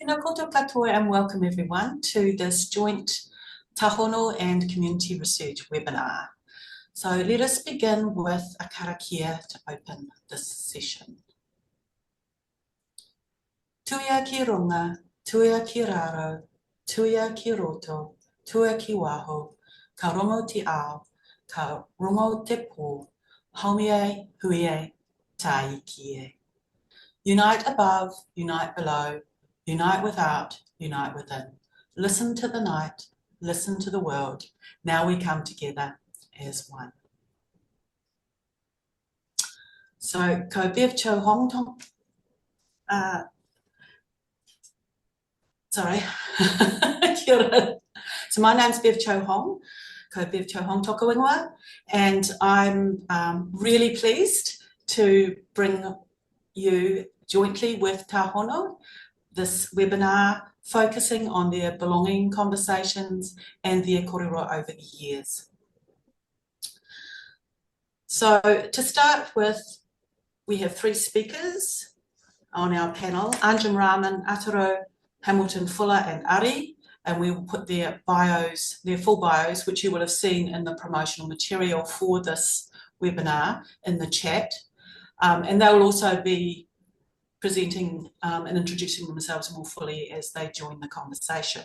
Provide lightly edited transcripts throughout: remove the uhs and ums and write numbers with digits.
Tēnā koutou katoa and welcome everyone to this joint Tāhono and community research webinar. So let us begin with a karakia to open this session. Tuia ki runga, tuia ki raro, tuia ki roto, tuia ki waho, ka rongo te ao, ka rongo te pō, haumie huie tai ki e. Unite above, unite below, unite without, unite within. Listen to the night, listen to the world. Now we come together as one. So, ko bev cho hong tong, sorry, kia ora. So my name's Bev Cho Hong, ko Bev Cho Hong toka wingwa, and I'm really pleased to bring you jointly with Tāhono this webinar focusing on their belonging conversations and their kōrero over the years. So to start with, we have three speakers on our panel, Anjum Raman, Ataro, Hamilton Fuller and Ari, and we will put their bios, their full bios, which you will have seen in the promotional material for this webinar in the chat. And they will also be presenting and introducing themselves more fully as they join the conversation.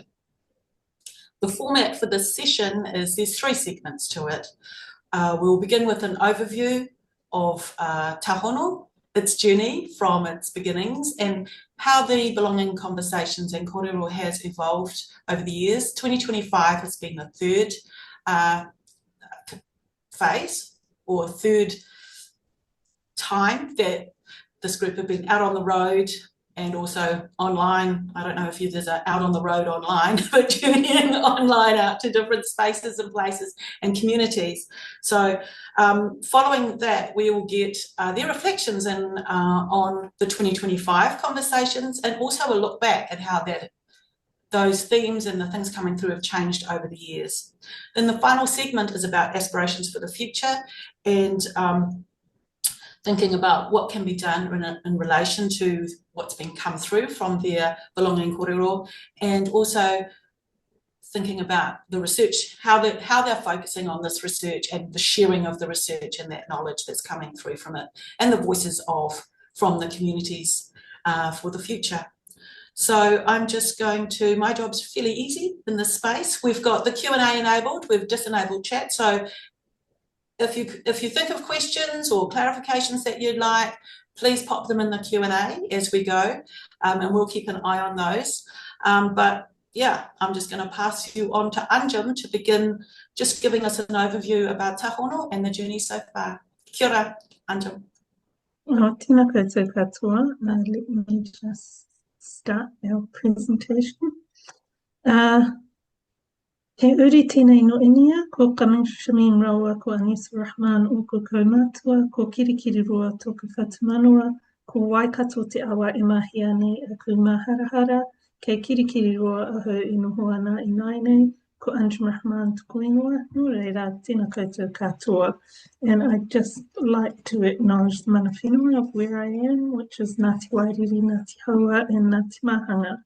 The format for this session is there's three segments to it. We'll begin with an overview of Tāhono, its journey from its beginnings and how the belonging conversations and kōrero has evolved over the years. 2025 has been the third phase or third time that this group have been out on the road and also online. I don't know if there's an out on the road online, but journeying online out to different spaces and places and communities. So following that, we will get their reflections on the 2025 conversations and also a look back at how those themes and the things coming through have changed over the years. Then the final segment is about aspirations for the future and thinking about what can be done in relation to what's been come through from their belonging kōrero, and also thinking about the research, how they're focusing on this research and the sharing of the research and that knowledge that's coming through from it, and the voices from the communities for the future. So I'm just going to, my job's fairly easy in this space. We've got the Q&A enabled, we've disenabled chat, so if you think of questions or clarifications that you'd like, please pop them in the Q&A as we go, and we'll keep an eye on those. But yeah, I'm just going to pass you on to Anjum to begin just giving us an overview about Tāhono and the journey so far. Kia ora, Anjum. Tēnā koutou katoa. Let me just start our presentation. He uri tēnei no inia, ko Kamin Shamin Rawa, ko Anis Rahman o ko Kaumatua, ko Kirikiri Roa tōku whatumanoa, ko Waikato te awa e mahi ane a ku maharahara, kei Kirikiri Roa aho i noho ana i nainei, ko Anjum Rahman tuku ingoa, no reira, tēnā koutou katoa. And I'd just like to acknowledge the mana whenua of where I am, which is Ngāti Wairiri, Ngāti Haua and Ngāti Mahanga.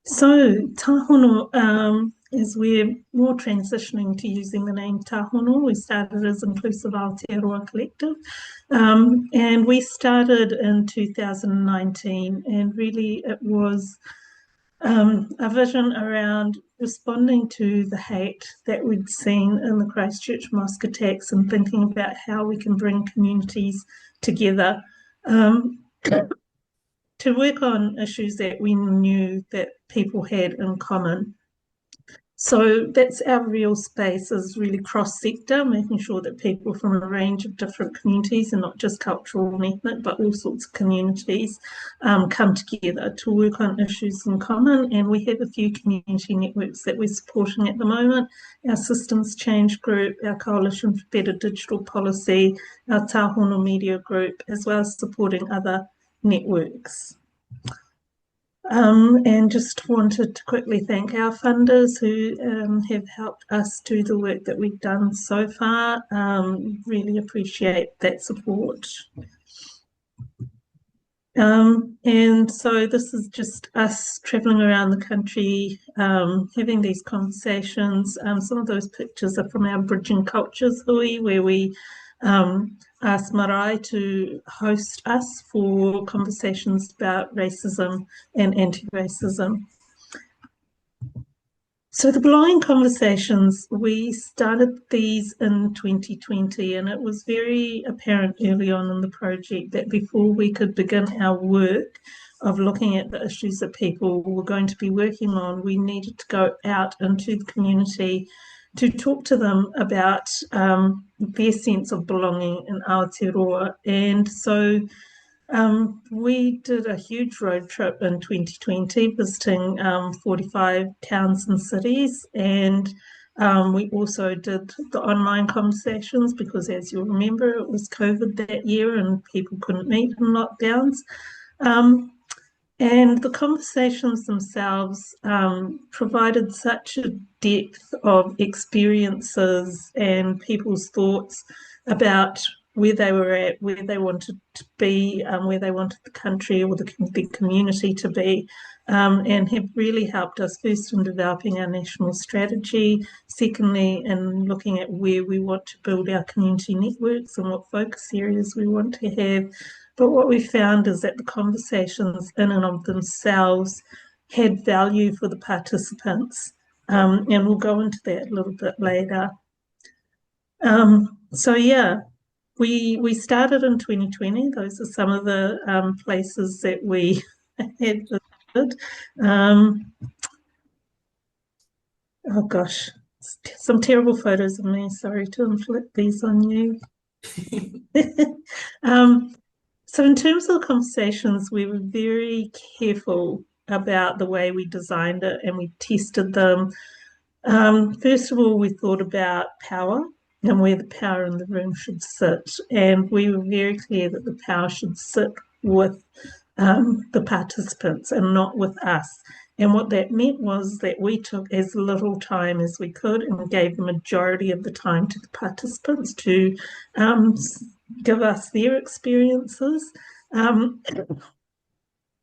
So, Tāhono, as we're more transitioning to using the name Tāhono, we started as Inclusive Aotearoa Collective, and we started in 2019, and really it was a vision around responding to the hate that we'd seen in the Christchurch mosque attacks and thinking about how we can bring communities together to work on issues that we knew that people had in common. So that's our real space, is really cross-sector, making sure that people from a range of different communities, and not just cultural and ethnic, but all sorts of communities, come together to work on issues in common. And we have a few community networks that we're supporting at the moment: our Systems Change Group, our Coalition for Better Digital Policy, our Tāhono Media Group, as well as supporting other networks. And just wanted to quickly thank our funders who have helped us do the work that we've done so far. Really appreciate that support. And so this is just us traveling around the country, having these conversations. Some of those pictures are from our Bridging Cultures hui, where we asked marae to host us for conversations about racism and anti-racism. So the Belonging Conversations, we started these in 2020, and it was very apparent early on in the project that before we could begin our work of looking at the issues that people were going to be working on, we needed to go out into the community to talk to them about their sense of belonging in Aotearoa. And so we did a huge road trip in 2020, visiting 45 towns and cities, and we also did the online conversations because, as you'll remember, it was COVID that year and people couldn't meet in lockdowns. And the conversations themselves provided such a depth of experiences and people's thoughts about where they were at, where they wanted to be, where they wanted the country or the community to be, and have really helped us first in developing our national strategy, secondly in looking at where we want to build our community networks and what focus areas we want to have. But what we found is that the conversations in and of themselves had value for the participants. And we'll go into that a little bit later. So yeah, we started in 2020. Those are some of the places that we had visited. Oh gosh, some terrible photos of me. Sorry to inflict these on you. So in terms of the conversations, we were very careful about the way we designed it and we tested them. First of all, we thought about power and where the power in the room should sit. And we were very clear that the power should sit with the participants and not with us. And what that meant was that we took as little time as we could and gave the majority of the time to the participants to give us their experiences.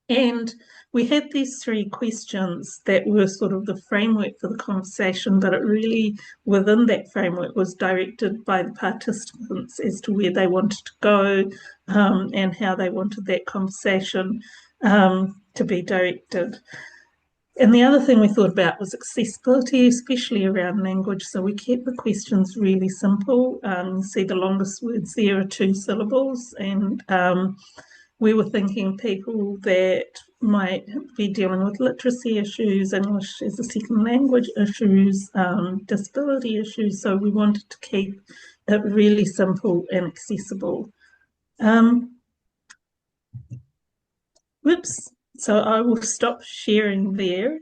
And we had these three questions that were sort of the framework for the conversation, but it really, within that framework, was directed by the participants as to where they wanted to go and how they wanted that conversation to be directed. And the other thing we thought about was accessibility, especially around language. So we kept the questions really simple. You see the longest words there are 2 syllables. And we were thinking people that might be dealing with literacy issues, English as a second language issues, disability issues. So we wanted to keep it really simple and accessible. Whoops. So I will stop sharing there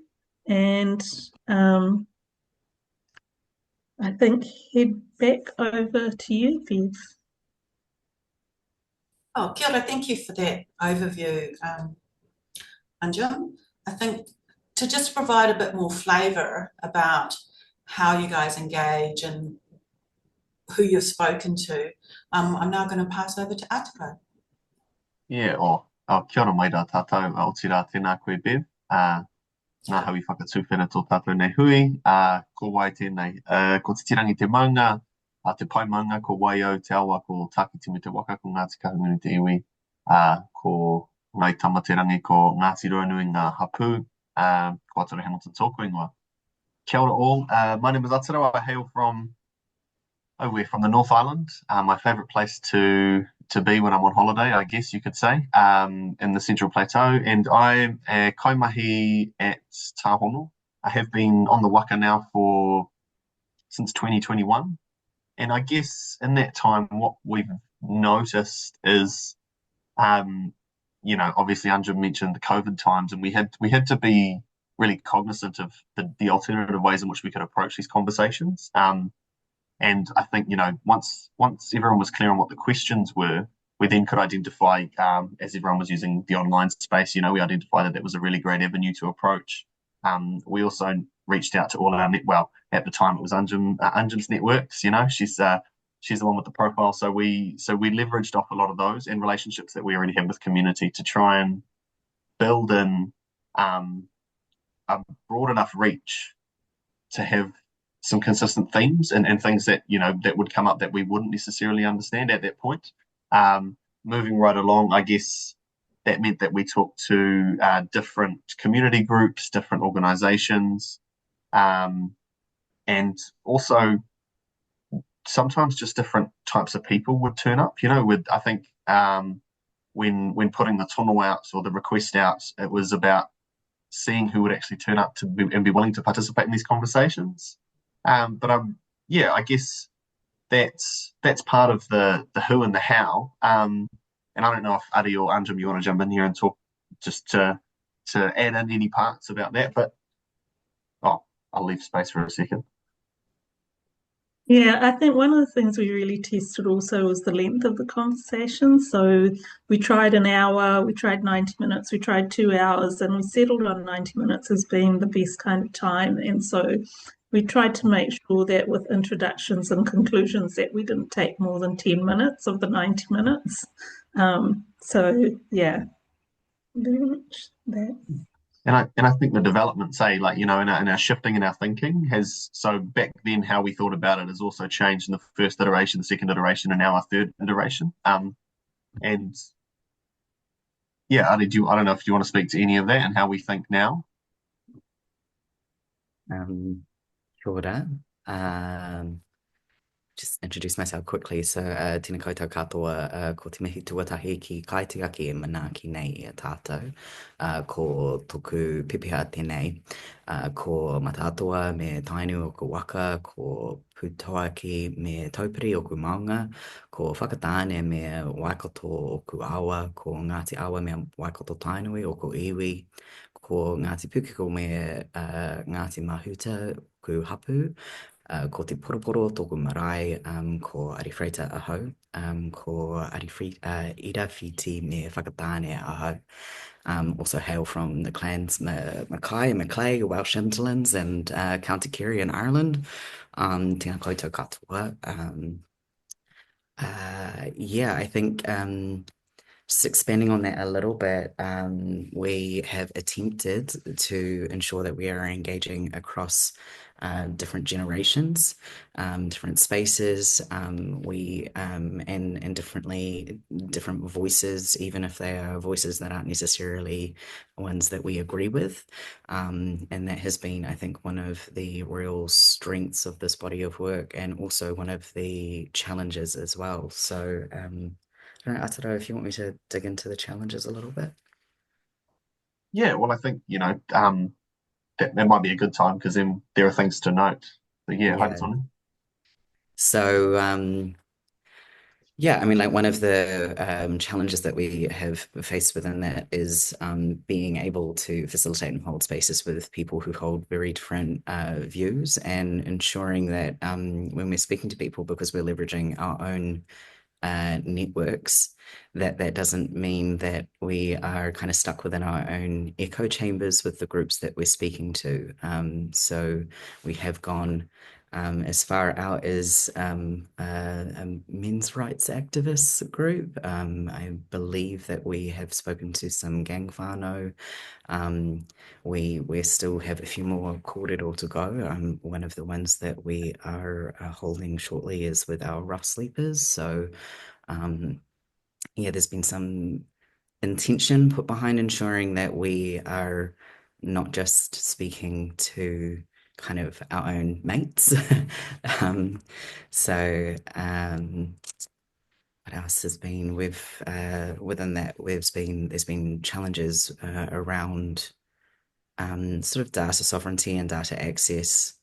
and I think head back over to you, Bev. Oh, kia ora, thank you for that overview, Anjum. I think to just provide a bit more flavour about how you guys engage and who you've spoken to, I'm now going to pass over to Atako. Yeah, kia ora mai rā tātou, Aotearoa tēnā koe Bev. Nā hawi whakatūwhera tō tātou nei hui, ko wai tēnei, ko te tirangi te maunga, te pai maunga, ko wai au te awa, ko tākiti me te waka, ko Ngāti Kahungunu te iwi, ko ngai tamaterangi, ko Ngāti Ruanui ngā hapū, ko Atara Hamilton tōku ingoa. Kia ora all, my name is Atara, I hail from, we're from the North Island, my favourite place to be when I'm on holiday, I guess you could say, in the Central Plateau, and I'm a kaimahi at Tāhono. I have been on the waka now since 2021, and I guess in that time what we've noticed is, obviously Anjum mentioned the COVID times, and we had to be really cognizant of the alternative ways in which we could approach these conversations. And I think, once everyone was clear on what the questions were, we then could identify, as everyone was using the online space, we identified that was a really great avenue to approach. We also reached out to all our at the time it was Anjum's networks, she's she's the one with the profile. So we leveraged off a lot of those and relationships that we already have with community to try and build in a broad enough reach to have some consistent themes and things that, that would come up that we wouldn't necessarily understand at that point. Moving right along, I guess that meant that we talked to different community groups, different organizations, and also sometimes just different types of people would turn up. I think when putting the tono out or the request out, it was about seeing who would actually turn up and be willing to participate in these conversations. I guess that's part of the who and the how. And I don't know if Adi or Anjum, you want to jump in here and talk just to add in any parts about that, but I'll leave space for a second. Yeah, I think one of the things we really tested also was the length of the conversation. So we tried an hour, we tried 90 minutes, we tried 2 hours, and we settled on 90 minutes as being the best kind of time. And so we tried to make sure that with introductions and conclusions that we didn't take more than 10 minutes of the 90 minutes. Yeah, very much that. And I think the development, say, like, in our shifting in our thinking so back then how we thought about it has also changed in the first iteration, the second iteration, and now our third iteration. And yeah, Adi, I don't know if you want to speak to any of that and how we think now. Kia ora. Just introduce myself quickly. So, tēnā koutou katoa, ko te mihi tuatahi ki kaitiaki e manaaki nei e tātou, ko toku pipiha tēnei, ko matatoa me tainu o ku waka, ko putoaki me taupiri o ku maunga, ko whakatāne me waikato o ku awa, ko Ngāti Awa me waikato tainui o ku iwi, ko Ngāti Pukeko me Ngāti Mahuta ku hapu, ko te poroporo tōku marae, ko Arifreita ahau, ko Ira Whiti me whakatāne ahau. Also hail from the clans Mackay and Macleay, Welsh hinterlands, and County Kerry in Ireland. Tēnā koutou katoa. I think just expanding on that a little bit, we have attempted to ensure that we are engaging across different generations, different spaces, and different voices, even if they are voices that aren't necessarily ones that we agree with. And that has been, I think, one of the real strengths of this body of work, and also one of the challenges as well. So I don't know, Ataru, if you want me to dig into the challenges a little bit. Yeah, well, I think, that might be a good time because then there are things to note. But So, one of the challenges that we have faced within that is being able to facilitate and hold spaces with people who hold very different views, and ensuring that when we're speaking to people, because we're leveraging our own networks, that doesn't mean that we are kind of stuck within our own echo chambers with the groups that we're speaking to. So we have gone as far out as a men's rights activists group. I believe that we have spoken to some gang whānau. We still have a few more kōrero to go. One of the ones that we are holding shortly is with our rough sleepers. So there's been some intention put behind ensuring that we are not just speaking to kind of our own mates. What else has been? Within that, there's been challenges around sort of data sovereignty and data access.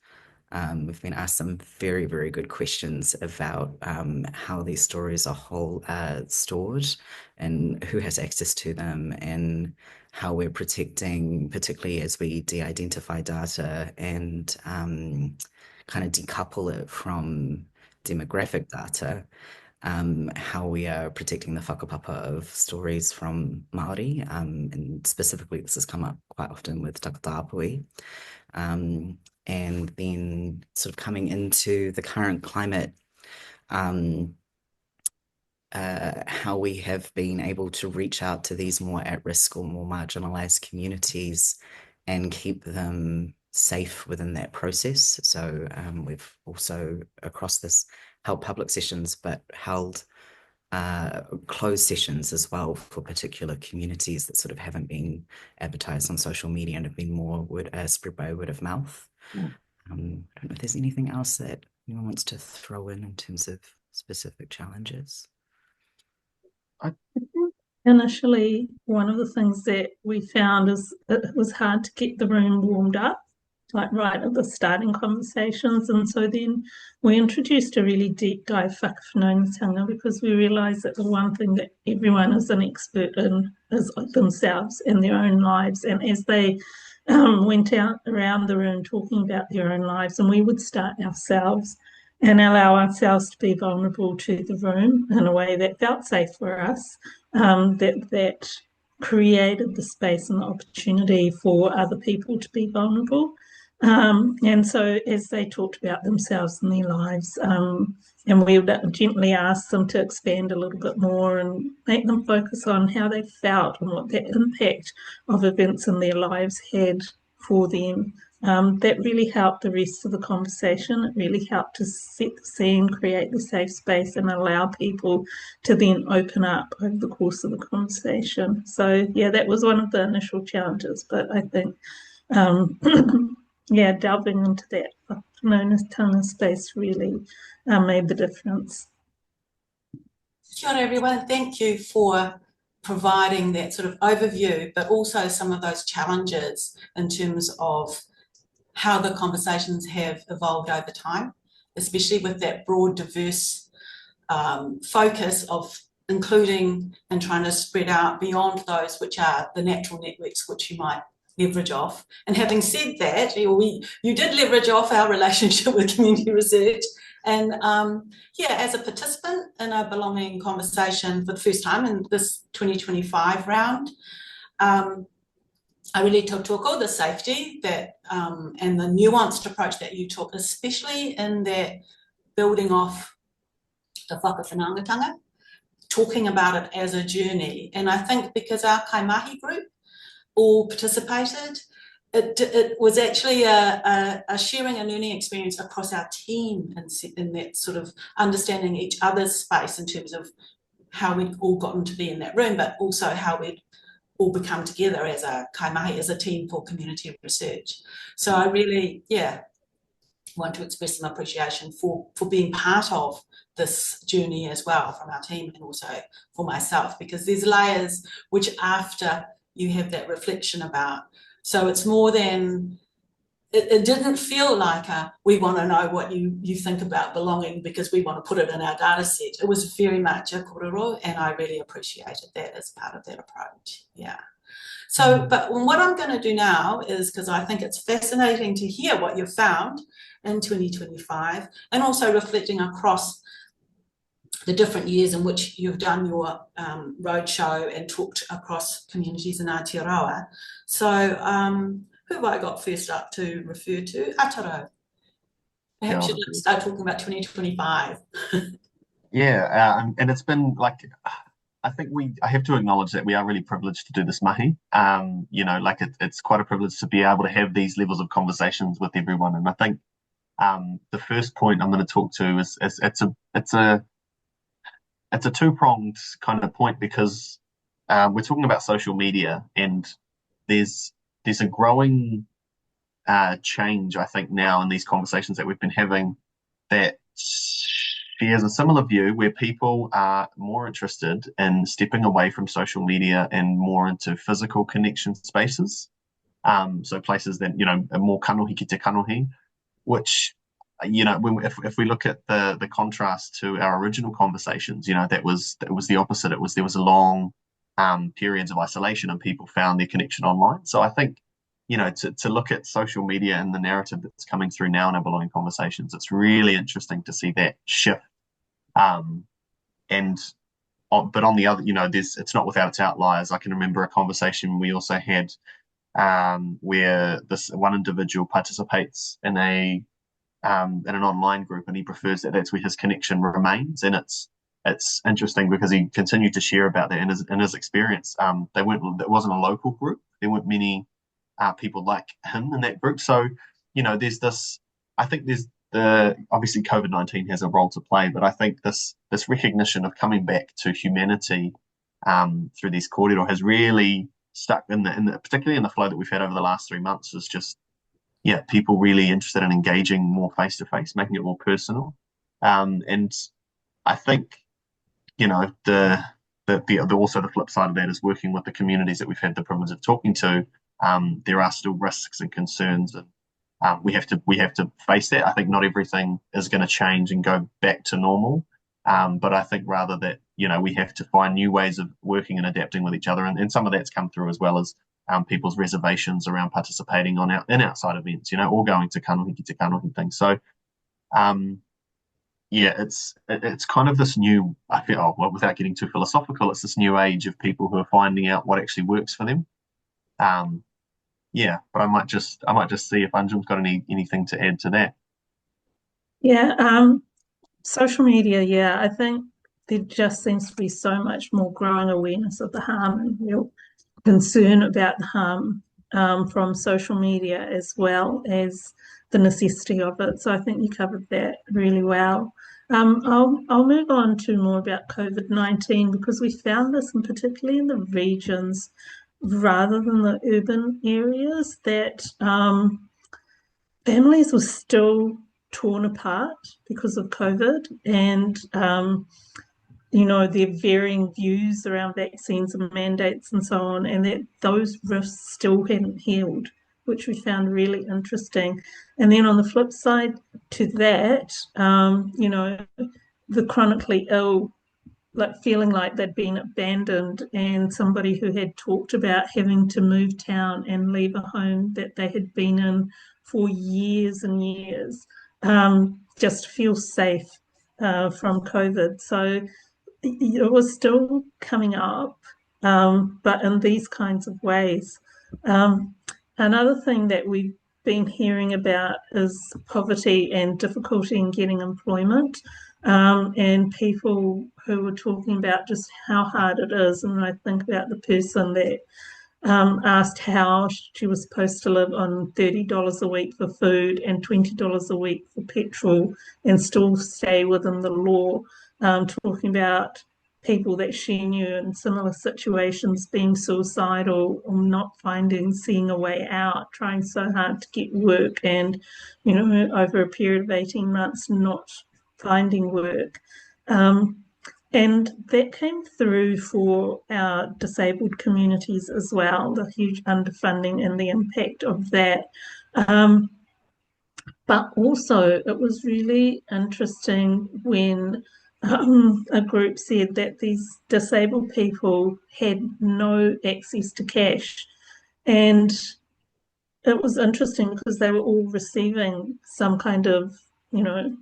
We've been asked some very, very good questions about how these stories are stored and who has access to them, and how we're protecting, particularly as we de-identify data and kind of decouple it from demographic data, how we are protecting the whakapapa of stories from Māori, and specifically this has come up quite often with takatāpui. And then sort of coming into the current climate, um, how we have been able to reach out to these more at-risk or more marginalized communities and keep them safe within that process. So we've also across this held public sessions, but held closed sessions as well for particular communities that sort of haven't been advertised on social media and have been more spread by word of mouth. I don't know if there's anything else that anyone wants to throw in terms of specific challenges. I think initially, one of the things that we found is it was hard to get the room warmed up, like right at the starting conversations. And so then we introduced a really deep dive whakawhanaungatanga because we realised that the one thing that everyone is an expert in is themselves and their own lives. And as they went out around the room talking about their own lives, and we would start ourselves and allow ourselves to be vulnerable to the room in a way that felt safe for us, that created the space and the opportunity for other people to be vulnerable. And so as they talked about themselves and their lives, and we would gently ask them to expand a little bit more and make them focus on how they felt and what the impact of events in their lives had for them. That really helped the rest of the conversation. It really helped to set the scene, create the safe space, and allow people to then open up over the course of the conversation. So, yeah, that was one of the initial challenges. But I think, yeah, delving into that whakawhanaungatanga space really made the difference. Kia ora everyone, thank you for providing that sort of overview, but also some of those challenges in terms of how the conversations have evolved over time, especially with that broad, diverse focus of including and trying to spread out beyond those which are the natural networks which you might leverage off. And having said that, you did leverage off our relationship with community research. And yeah, as a participant in a belonging conversation for the first time in this 2025 round, I really took all the safety that and the nuanced approach that you took, especially in that building off the whakawhanaungatanga, talking about it as a journey. And I think because our kaimahi group all participated, it was actually a sharing and learning experience across our team in that sort of understanding each other's space in terms of how we'd all gotten to be in that room, but also how we'd all become together as a kaimahi, as a team for community research. So I really, yeah, want to express some appreciation for being part of this journey as well from our team and also for myself, because there's layers which after you have that reflection about. So it's more than, it didn't feel like we want to know what you think about belonging because we want to put it in our data set. It was very much a korero, and I really appreciated that as part of that approach. Yeah. So, but what I'm going to do now is, because I think it's fascinating to hear what you've found in 2025 and also reflecting across the different years in which you've done your roadshow and talked across communities in Aotearoa. So who have I got first up to refer to? Ataro. Perhaps you'd like to start talking about 2025. Yeah, and it's been like, I think I have to acknowledge that we are really privileged to do this mahi. You know, like it's quite a privilege to be able to have these levels of conversations with everyone. And I think the first point I'm going to talk to is it's a two-pronged kind of point, because we're talking about social media, and there's a growing change, I think, now in these conversations that we've been having, that she has a similar view where people are more interested in stepping away from social media and more into physical connection spaces. So places that, you know, are more kanohi ki te kanohi, which, you know, if we look at the contrast to our original conversations, you know, that was the opposite. There was a long periods of isolation and people found their connection online. So I think, you know, to look at social media and the narrative that's coming through now in our belonging conversations, it's really interesting to see that shift. But on the other, you know, it's not without its outliers. I can remember a conversation we also had where this one individual participates in a in an online group, and he prefers that that's where his connection remains. And it's interesting because he continued to share about that in his experience. It wasn't a local group. There weren't many people like him in that group. So, there's this. I think there's obviously COVID-19 has a role to play, but I think this recognition of coming back to humanity through these kōrero has really stuck particularly in the flow that we've had over the last 3 months, is just people really interested in engaging more face to face, making it more personal. And I think also the flip side of that is working with the communities that we've had the privilege of talking to. There are still risks and concerns, and we have to face that. I think not everything is going to change and go back to normal, but I think rather that we have to find new ways of working and adapting with each other, and some of that's come through as well as people's reservations around participating in outside events, or going to kanohi to kanohi things. So, it's kind of this new. I feel, without getting too philosophical, it's this new age of people who are finding out what actually works for them. But I might just see if Anjum's got anything to add to that. Social media, I think there just seems to be so much more growing awareness of the harm and real concern about the harm from social media, as well as the necessity of it. So I think you covered that really well. I'll move on to more about COVID-19, because we found this, and particularly in the regions rather than the urban areas, that families were still torn apart because of COVID, and their varying views around vaccines and mandates and so on, and that those risks still hadn't healed, which we found really interesting. And then on the flip side to that, the chronically ill, like feeling like they'd been abandoned, and somebody who had talked about having to move town and leave a home that they had been in for years and years, just to feel safe from COVID. So it was still coming up, but in these kinds of ways. Another thing that we've been hearing about is poverty and difficulty in getting employment, and people who were talking about just how hard it is. And I think about the person that asked how she was supposed to live on $30 a week for food and $20 a week for petrol and still stay within the law, talking about people that she knew in similar situations being suicidal or not seeing a way out, trying so hard to get work, and over a period of 18 months not finding work. And that came through for our disabled communities as well, the huge underfunding and the impact of that. But also it was really interesting when a group said that these disabled people had no access to cash. And it was interesting because they were all receiving some kind of,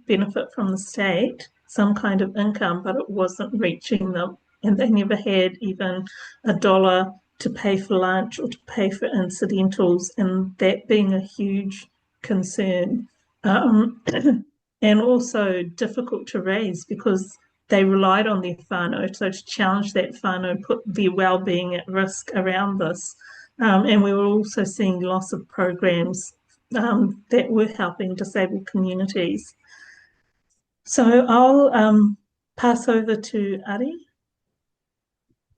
benefit from the state, some kind of income, but it wasn't reaching them. And they never had even $1 to pay for lunch or to pay for incidentals, and that being a huge concern. And also difficult to raise because they relied on their whānau. So to challenge that whānau put their well-being at risk around this. And we were also seeing loss of programs that were helping disabled communities. So I'll pass over to Ari.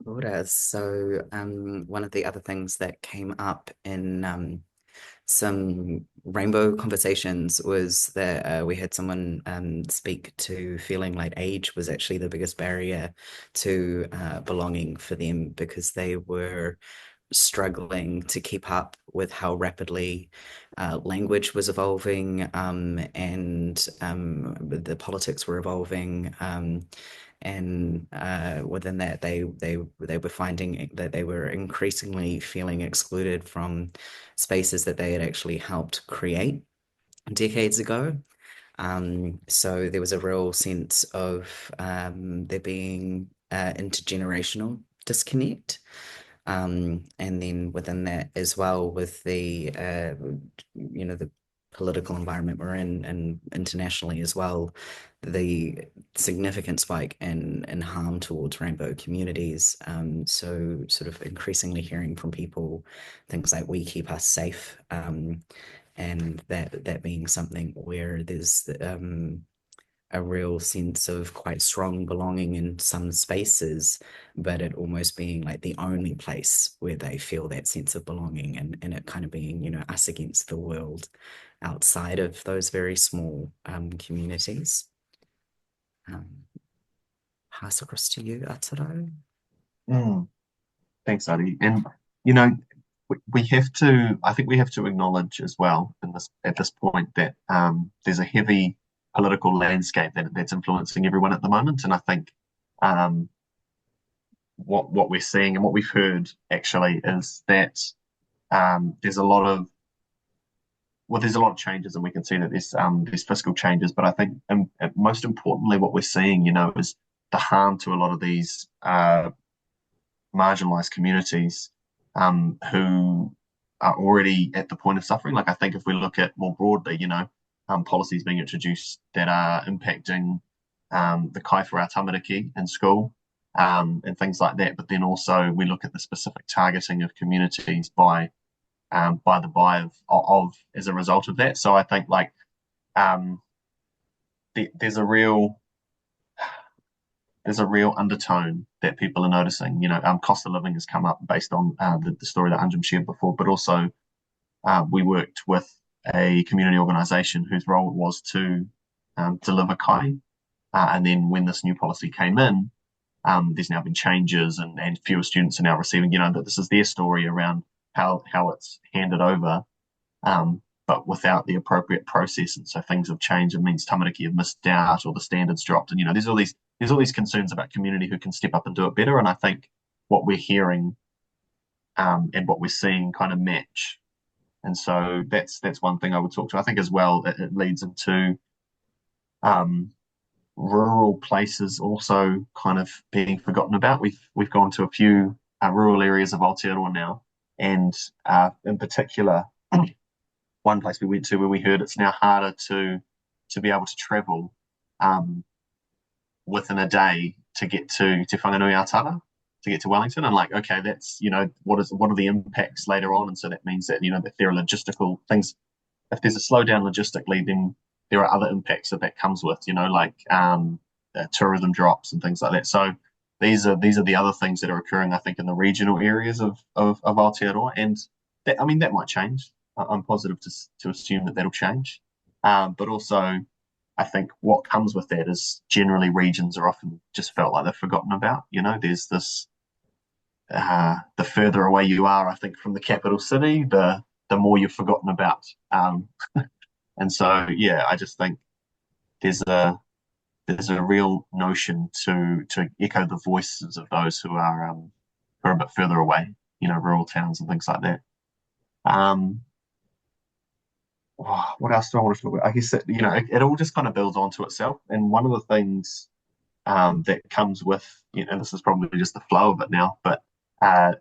Ora. So one of the other things that came up in some rainbow conversations was that we had someone speak to feeling like age was actually the biggest barrier to belonging for them, because they were struggling to keep up with how rapidly language was evolving, and the politics were evolving, and within that they were finding that they were increasingly feeling excluded from spaces that they had actually helped create decades ago. So there was a real sense of there being intergenerational disconnect. And then within that as well, with the the political environment we're in, and internationally as well, the significant spike in harm towards rainbow communities. So sort of increasingly hearing from people things like "we keep us safe," and that being something where there's a real sense of quite strong belonging in some spaces, but it almost being like the only place where they feel that sense of belonging, and it kind of being, you know, us against the world outside of those very small communities. Pass across to you, Ataro. Thanks, Adi. And, you know, we have to, I think we have to acknowledge as well at this point that there's a heavy political landscape that's influencing everyone at the moment. And I think what we're seeing and what we've heard actually is that there's a lot of changes, and we can see that there's fiscal changes. But I think most importantly, what we're seeing, you know, is the harm to a lot of these marginalized communities who are already at the point of suffering. Like, I think if we look at more broadly, you know, policies being introduced that are impacting the kai for our tamariki in school, and things like that. But then also we look at the specific targeting of communities by the buy of as a result of that. So I think, like, there's a real undertone that people are noticing. You know, cost of living has come up based on the story that Anjum shared before, but also we worked with a community organisation whose role it was to deliver kai. And then when this new policy came in, there's now been changes, and fewer students are now receiving, you know, that this is their story around how it's handed over, but without the appropriate process. And so things have changed. It means tamariki have missed out, or the standards dropped. And, you know, there's all these concerns about community who can step up and do it better. And I think what we're hearing and what we're seeing kind of match. And so that's one thing I would talk to. I think as well it leads into rural places also kind of being forgotten about. We've gone to a few rural areas of Aotearoa now, and in particular, one place we went to where we heard it's now harder to be able to travel within a day to get to Whanganui-a-Tara, to get to Wellington. And, like, okay, that's, you know, what are the impacts later on? And so that means that, you know, that there are logistical things. If there's a slowdown logistically, then there are other impacts that comes with, you know, like tourism drops and things like that. So these are the other things that are occurring, I think, in the regional areas of Aotearoa. And that, I mean, that might change. I'm positive to assume that that'll change. But also, I think what comes with that is generally regions are often just felt like they're forgotten about. You know, there's this, the further away you are, I think, from the capital city, the more you're forgotten about. And so, yeah, I just think there's a real notion to echo the voices of those who are a bit further away, you know, rural towns and things like that. What else do I want to talk about? I guess that, you know, it all just kind of builds onto itself. And one of the things that comes with, you know, this is probably just the flow of it now, but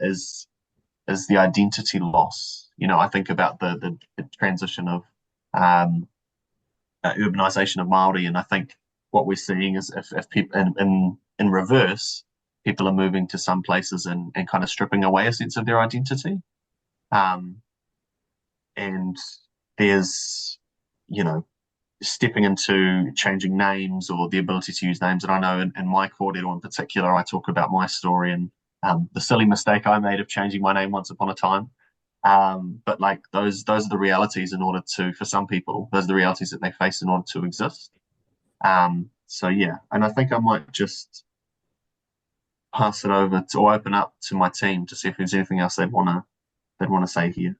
is the identity loss. You know, I think about the transition of urbanization of Māori, and I think what we're seeing is if people in reverse, people are moving to some places and kind of stripping away a sense of their identity. And there's, you know, stepping into changing names or the ability to use names. And I know in my kōrero in particular, I talk about my story and the silly mistake I made of changing my name once upon a time. But, like, those are the realities for some people, those are the realities that they face in order to exist. So yeah, and I think I might just pass it over or open up to my team to see if there's anything else they'd want to say here.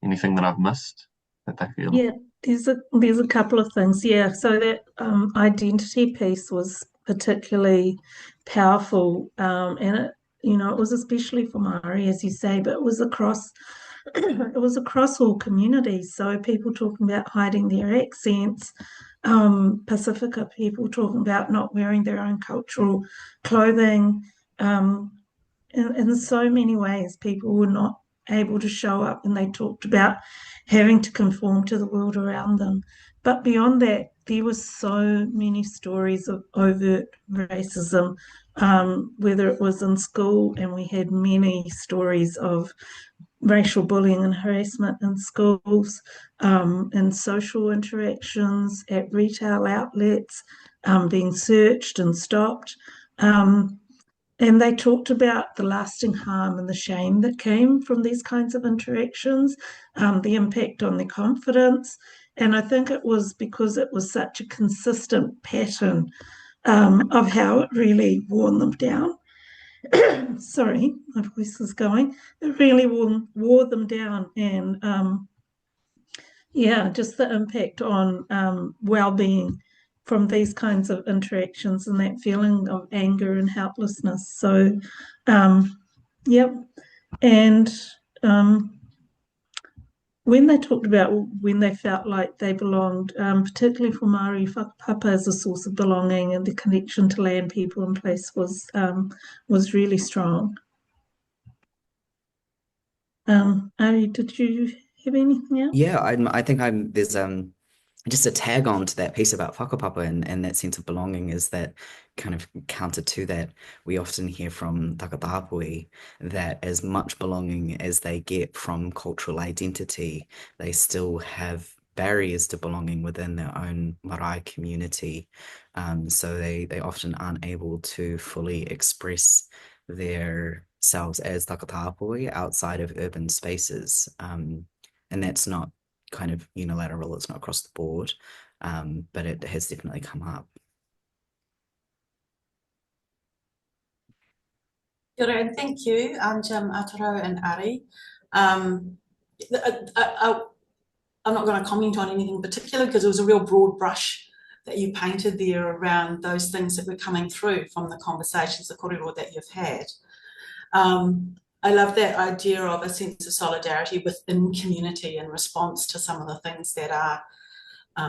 Anything that I've missed that they feel? Yeah, there's a couple of things. Yeah, so that identity piece was particularly powerful, and it, you know, it was especially for Māori, as you say, but it was across all communities. So people talking about hiding their accents, Pacifica people talking about not wearing their own cultural clothing. In so many ways, people were not able to show up, and they talked about having to conform to the world around them. But beyond that, there were so many stories of overt racism, whether it was in school, and we had many stories of racial bullying and harassment in schools, in social interactions, at retail outlets, being searched and stopped. And they talked about the lasting harm and the shame that came from these kinds of interactions, the impact on their confidence. And I think it was because it was such a consistent pattern of how it really worn them down. Sorry, my voice is going. It really wore them down, and yeah, just the impact on well-being from these kinds of interactions and that feeling of anger and helplessness. So, yep, and when they talked about when they felt like they belonged, particularly for Māori, whakapapa as a source of belonging and the connection to land, people, and place was really strong. Ari, did you have anything else? Yeah, I think there's just a tag on to that piece about whakapapa and that sense of belonging is that kind of counter to that, we often hear from takatapui that as much belonging as they get from cultural identity, they still have barriers to belonging within their own marae community. So they often aren't able to fully express their selves as takatapui outside of urban spaces. And that's not kind of unilateral, it's not across the board, but it has definitely come up. Kia ora, and thank you, Jim, Aotearoa and Ari. I'm not going to comment on anything particular because it was a real broad brush that you painted there around those things that were coming through from the conversations, the kōrero that you've had. I love that idea of a sense of solidarity within community in response to some of the things that are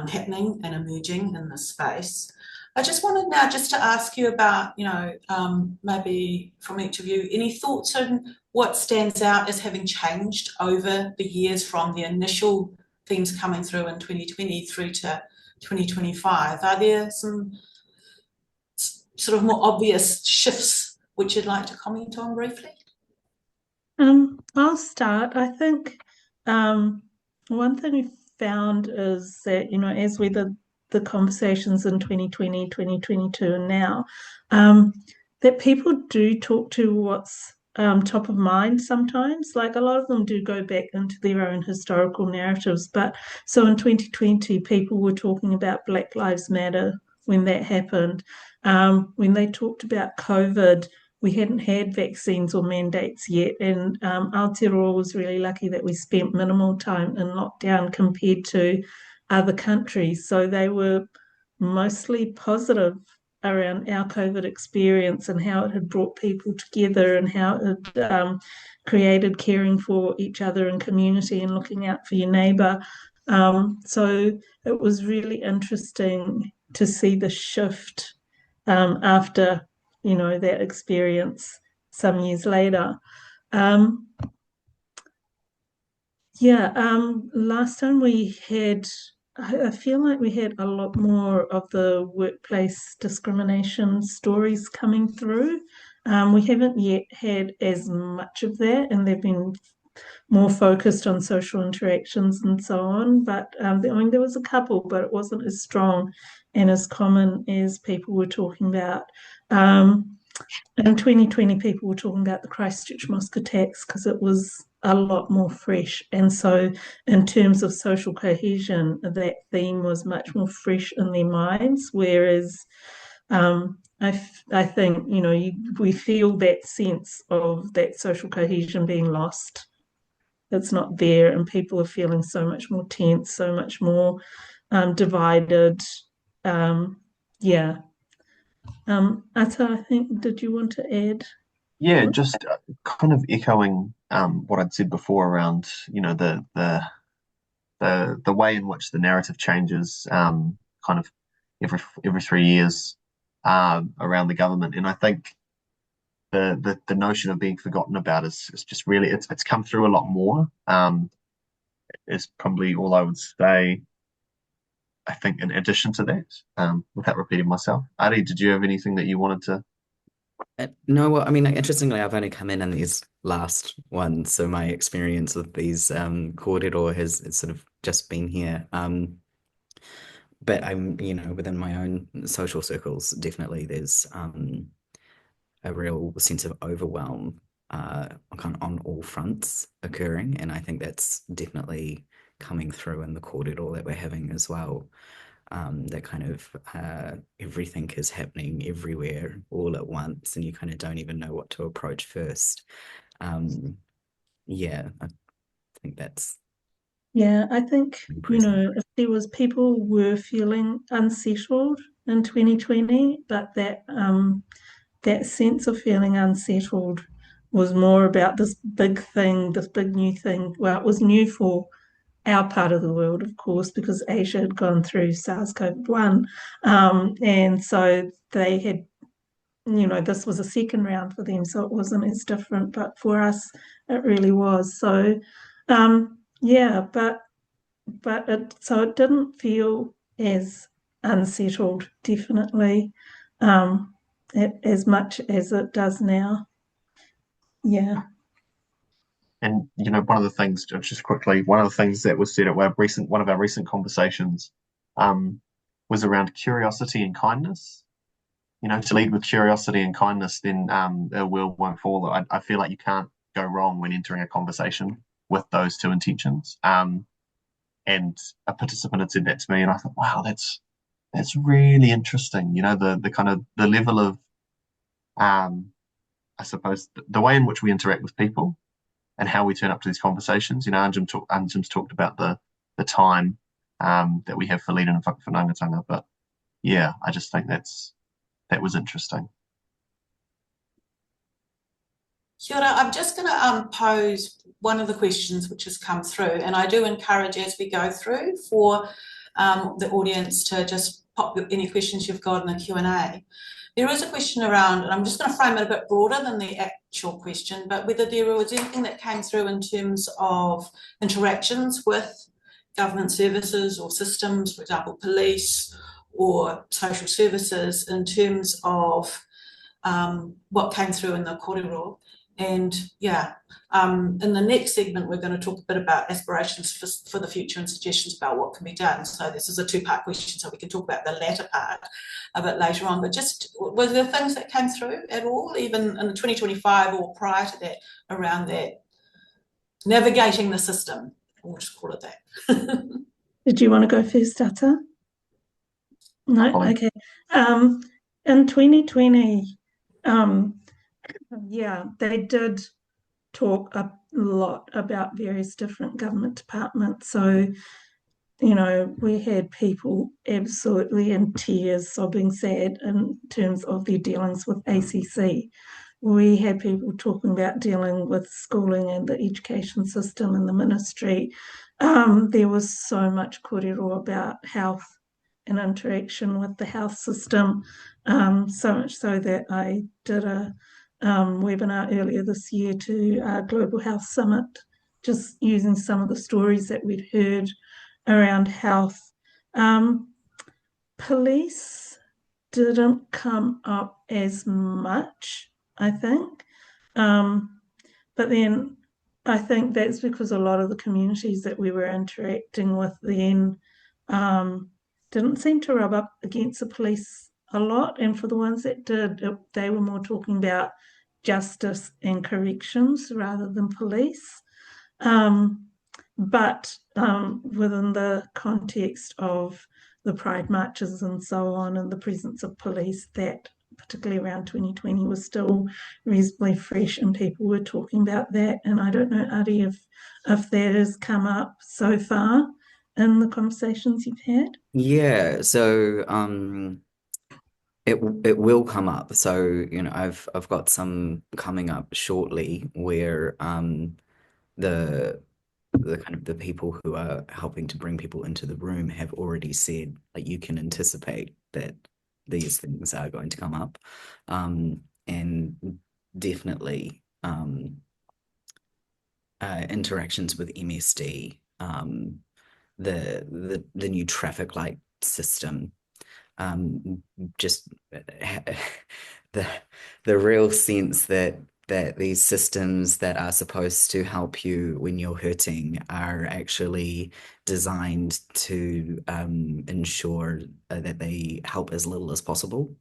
happening and emerging in this space. I just wanted now just to ask you about, maybe from each of you, any thoughts on what stands out as having changed over the years from the initial themes coming through in 2020 through to 2025? Are there some sort of more obvious shifts which you'd like to comment on briefly? I'll start. I think one thing we found is that, as we did the conversations in 2020, 2022, and now, that people do talk to what's top of mind sometimes. Like a lot of them do go back into their own historical narratives. But so in 2020, people were talking about Black Lives Matter when that happened. When they talked about COVID, we hadn't had vaccines or mandates yet, and Aotearoa was really lucky that we spent minimal time in lockdown compared to other countries. So they were mostly positive around our COVID experience and how it had brought people together and how it had created caring for each other and community and looking out for your neighbour. So it was really interesting to see the shift after that experience some years later. Last time I feel like we had a lot more of the workplace discrimination stories coming through. We haven't yet had as much of that, and they've been more focused on social interactions and so on. But there was a couple, but it wasn't as strong and as common as people were talking about. In 2020, people were talking about the Christchurch mosque attacks because it was a lot more fresh. And so in terms of social cohesion, that theme was much more fresh in their minds, whereas I think, we feel that sense of that social cohesion being lost. It's not there, and people are feeling so much more tense, so much more divided. Ata, I think, did you want to add? Yeah, just kind of echoing what I'd said before around, the way in which the narrative changes kind of every 3 years around the government. And I think the notion of being forgotten about is just really it's come through a lot more. Is probably all I would say. I think in addition to that, without repeating myself, Ari, did you have anything that you wanted to? No, well, I mean, interestingly, I've only come in these last ones, so my experience with these kōrero has sort of just been here. But I'm, within my own social circles, definitely there's a real sense of overwhelm kind of on all fronts occurring, and I think that's definitely coming through in the kōrero that we're having as well. That kind of everything is happening everywhere all at once, and you kind of don't even know what to approach first. Yeah, I think that's I think, if there was people were feeling unsettled in 2020, but that sense of feeling unsettled was more about this big thing, this big new thing. Well, it was new for our part of the world, of course, because Asia had gone through SARS-CoV-1. And so they had, this was a second round for them, so it wasn't as different. But for us, it really was. So, it didn't feel as unsettled, definitely, as much as it does now. Yeah. And one of the things, just quickly, one of the things that was said at one of our recent conversations, was around curiosity and kindness. To lead with curiosity and kindness, then the world won't fall. I feel like you can't go wrong when entering a conversation with those two intentions. And a participant had said that to me, and I thought, wow, that's really interesting. The kind of the level of, I suppose, the way in which we interact with people and how we turn up to these conversations. Anjum's talked about the time that we have for leading and whakawhanaungatanga, but yeah, I just think that was interesting. Kia ora, I'm just going to pose one of the questions which has come through, and I do encourage as we go through for the audience to just pop any questions you've got in the Q&A. There is a question around, and I'm just going to frame it a bit broader than the actual question, but whether there was anything that came through in terms of interactions with government services or systems, for example, police or social services, in terms of what came through in the kōrero. And in the next segment, we're going to talk a bit about aspirations for the future and suggestions about what can be done. So this is a two-part question, so we can talk about the latter part a bit later on. But just, were there things that came through at all, even in 2025 or prior to that, around that navigating the system? We'll just call it that. Did you want to go first, Tata? No? Fine. Okay. In 2020, they did talk a lot about various different government departments. So, we had people absolutely in tears, sobbing sad in terms of their dealings with ACC. We had people talking about dealing with schooling and the education system and the ministry. There was so much kōrero about health and interaction with the health system, so much so that I did a webinar earlier this year to our Global Health Summit, just using some of the stories that we'd heard around health. Police didn't come up as much, I think. But then I think that's because a lot of the communities that we were interacting with then didn't seem to rub up against the police a lot. And for the ones that did, they were more talking about justice and corrections rather than police. But within the context of the Pride marches and so on, and the presence of police, that particularly around 2020 was still reasonably fresh, and people were talking about that. And I don't know, Ari, if that has come up so far in the conversations you've had. Yeah, so it will come up. So I've got some coming up shortly where the kind of the people who are helping to bring people into the room have already said that you can anticipate that these things are going to come up, and definitely interactions with MSD, the new traffic light system, just the real sense that these systems that are supposed to help you when you're hurting are actually designed to ensure that they help as little as possible.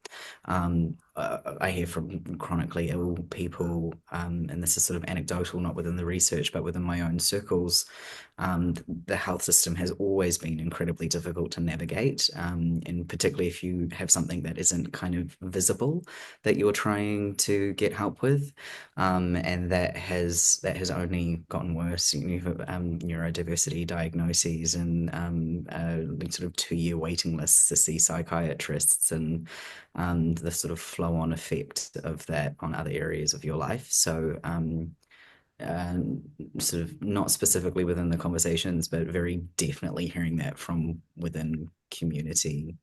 I hear from chronically ill people, and this is sort of anecdotal, not within the research, but within my own circles. The health system has always been incredibly difficult to navigate, and particularly if you have something that isn't kind of visible that you're trying to get help with, and that has only gotten worse. You have neurodiversity diagnoses and sort of 2-year waiting lists to see psychiatrists, and the sort of flow-on effect of that on other areas of your life. So sort of not specifically within the conversations, but very definitely hearing that from within community.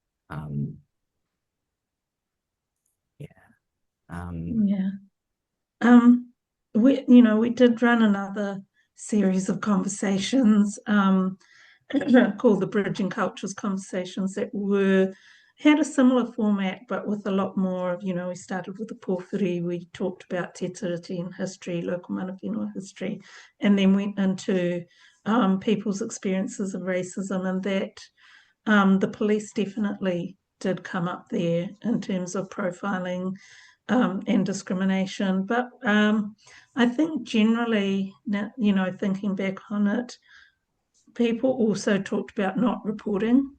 We did run another series of conversations called the Bridging Cultures Conversations that had a similar format, but with a lot more of, we started with the pōwhiri, we talked about te tiriti and history, local mana whenua history, and then went into people's experiences of racism, and that the police definitely did come up there in terms of profiling and discrimination. But I think generally, thinking back on it, people also talked about not reporting.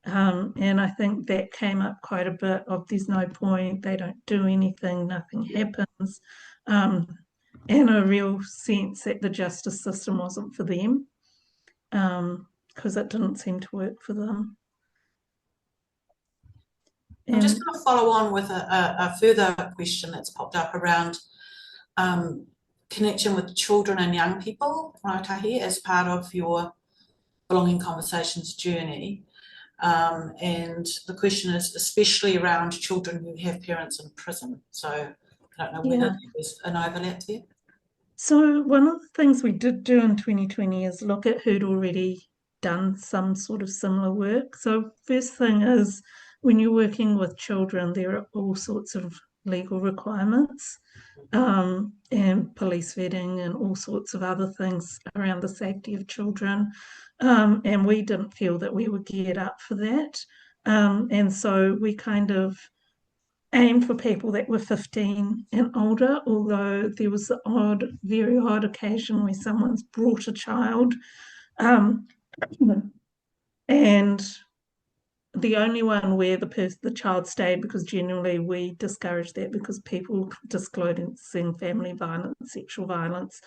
And I think that came up quite a bit of there's no point, they don't do anything, nothing happens, and a real sense that the justice system wasn't for them, because it didn't seem to work for them. I'm just going to follow on with a further question that's popped up around connection with children and young people, Rangatahi, as part of your Belonging Conversations journey. And the question is especially around children who have parents in prison. So I don't know whether there's an overlap there. So one of the things we did do in 2020 is look at who'd already done some sort of similar work. So first thing is, when you're working with children, there are all sorts of legal requirements, and police vetting and all sorts of other things around the safety of children. And we didn't feel that we were geared up for that. And so we kind of aimed for people that were 15 and older, although there was the very odd occasion where someone's brought a child. And the only one where the child stayed, because generally we discourage that because people disclosing family violence, sexual violence,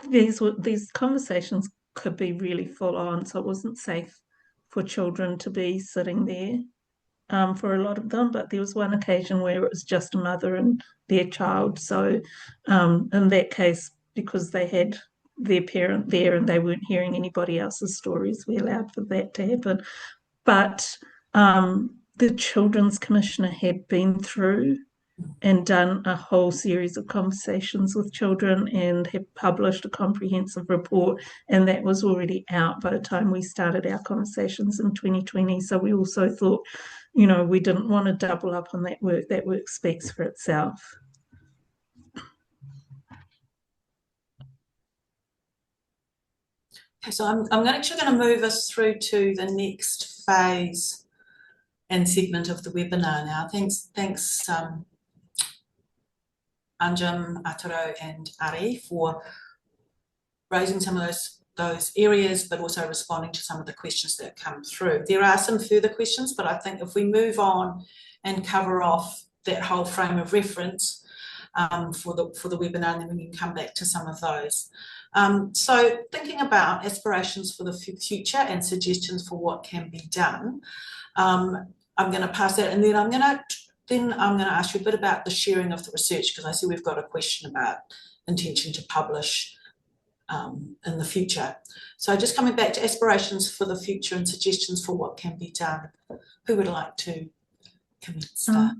these conversations could be really full on, so it wasn't safe for children to be sitting there for a lot of them. But there was one occasion where it was just a mother and their child, so in that case, because they had their parent there and they weren't hearing anybody else's stories, we allowed for that to happen. But the Children's Commissioner had been through and done a whole series of conversations with children and have published a comprehensive report, and that was already out by the time we started our conversations in 2020. So we also thought, we didn't want to double up on that work. That work speaks for itself. Okay, so I'm actually going to move us through to the next phase and segment of the webinar now. Thanks Anjum, Ataro and Ari for raising some of those areas, but also responding to some of the questions that come through. There are some further questions, but I think if we move on and cover off that whole frame of reference for the webinar, and then we can come back to some of those. So thinking about aspirations for the future and suggestions for what can be done, I'm going to pass that, and then I'm going to ask you a bit about the sharing of the research, because I see we've got a question about intention to publish in the future. So just coming back to aspirations for the future and suggestions for what can be done, who would like to commence that?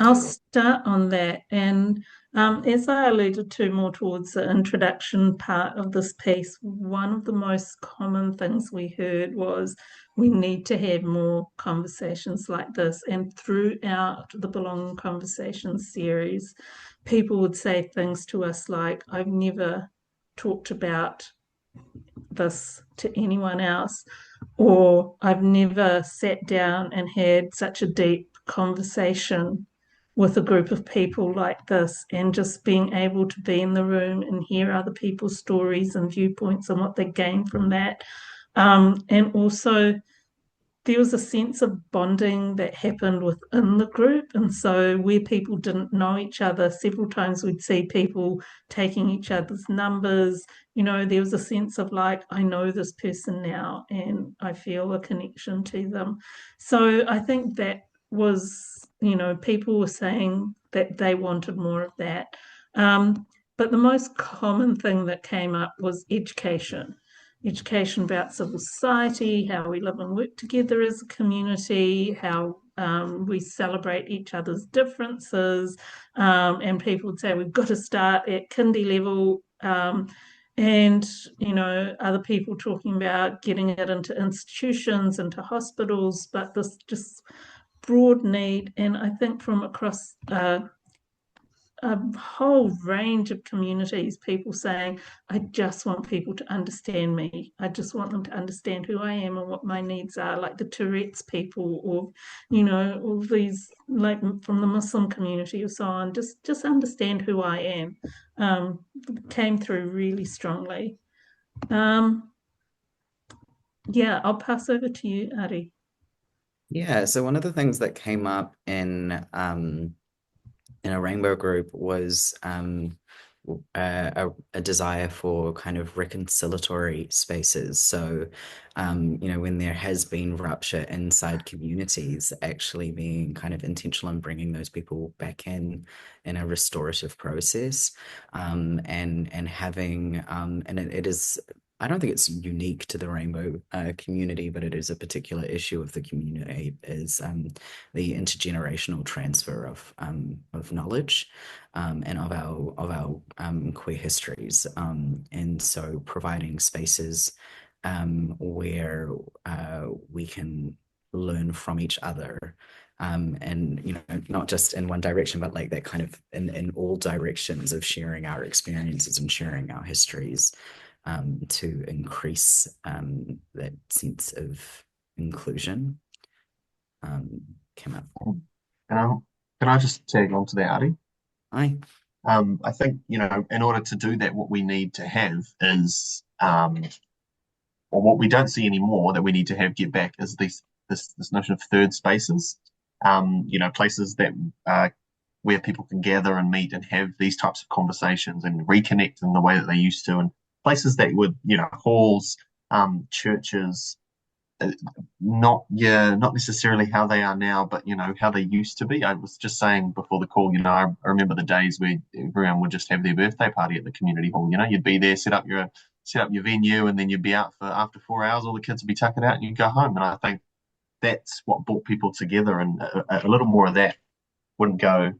I'll start on that. And as I alluded to more towards the introduction part of this piece, one of the most common things we heard was we need to have more conversations like this. And throughout the Belonging Conversations series, people would say things to us like, I've never talked about this to anyone else, or I've never sat down and had such a deep conversation with a group of people like this, and just being able to be in the room and hear other people's stories and viewpoints and what they gain from that. And also there was a sense of bonding that happened within the group. And so where people didn't know each other, several times we'd see people taking each other's numbers. There was a sense of like, I know this person now and I feel a connection to them. So I think that was, people were saying that they wanted more of that. But the most common thing that came up was education about civil society, how we live and work together as a community, how we celebrate each other's differences. And people would say we've got to start at kindy level. And, other people talking about getting it into institutions, into hospitals, but this just broad need. And I think from across a whole range of communities, people saying, I just want people to understand me. I just want them to understand who I am and what my needs are, like the Tourette's people, or, all these, like from the Muslim community or so on, just understand who I am, came through really strongly. Yeah, I'll pass over to you, Ari. Yeah, so one of the things that came up in a rainbow group was a desire for kind of reconciliatory spaces. So, when there has been rupture inside communities, actually being kind of intentional in bringing those people back in a restorative process, and having and it is. I don't think it's unique to the rainbow community, but it is a particular issue of the community, is the intergenerational transfer of knowledge and of our queer histories, and so providing spaces where we can learn from each other. And not just in one direction, but like that kind of in all directions of sharing our experiences and sharing our histories, to increase that sense of inclusion. Came up. Can I just tag on to that, Ari? Aye. I think, in order to do that, what we need to have is, or what we don't see anymore that we need to have get back is this notion of third spaces. Places that where people can gather and meet and have these types of conversations and reconnect in the way that they used to, and places that would, halls, churches, not necessarily how they are now, but how they used to be. I was just saying before the call, I remember the days where everyone would just have their birthday party at the community hall. You'd be there, set up your venue, and then you'd be out for after 4 hours. All the kids would be tuckered out, and you'd go home. And I think that's what brought people together, and a little more of that wouldn't go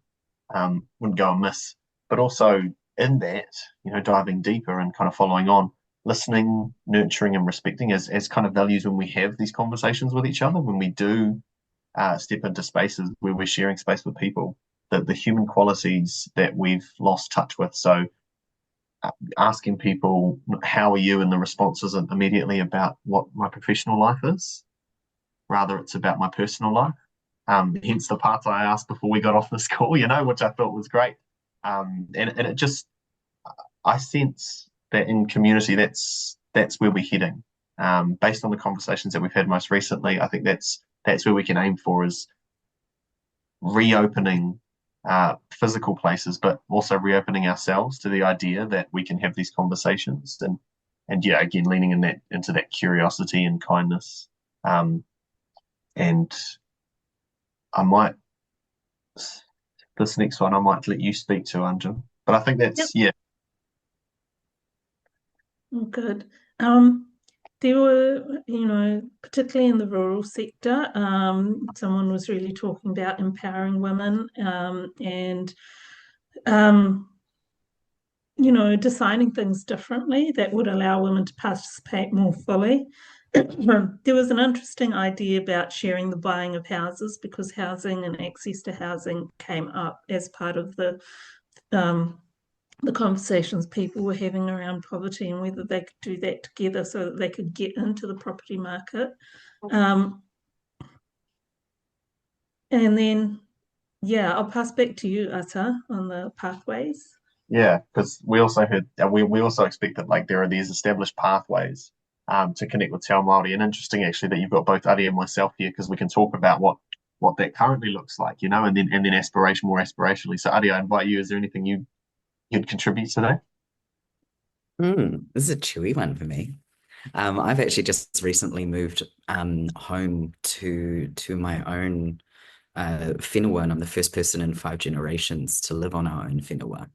amiss. But also in that, diving deeper and kind of following on, listening, nurturing, and respecting as kind of values when we have these conversations with each other, when we do step into spaces where we're sharing space with people, the human qualities that we've lost touch with. So asking people, how are you? And the response isn't immediately about what my professional life is. Rather, it's about my personal life. Hence the part I asked before we got off this call, which I thought was great. And it just, I sense that in community, that's where we're heading. Based on the conversations that we've had most recently, I think that's where we can aim for, is reopening physical places, but also reopening ourselves to the idea that we can have these conversations, and yeah, again, leaning into that curiosity and kindness. And I might, this next one, I might let you speak to, Anjum. But I think that's, Yep. yeah. Oh, good. there were, particularly in the rural sector, someone was really talking about empowering women and designing things differently that would allow women to participate more fully. There was an interesting idea about sharing the buying of houses, because housing and access to housing came up as part of the conversations people were having around poverty, and whether they could do that together so that they could get into the property market. And then, I'll pass back to you, Ata, on the pathways. Yeah, because we also heard we also expect that like there are these established pathways to connect with Te Ao Māori. And interesting actually that you've got both Ari and myself here, because we can talk about what that currently looks like, and then more aspirationally. So Ari, I invite you. Is there anything you'd contribute today? This is a chewy one for me. I've actually just recently moved home to my own whenua, and I'm the first person in 5 generations to live on our own whenua.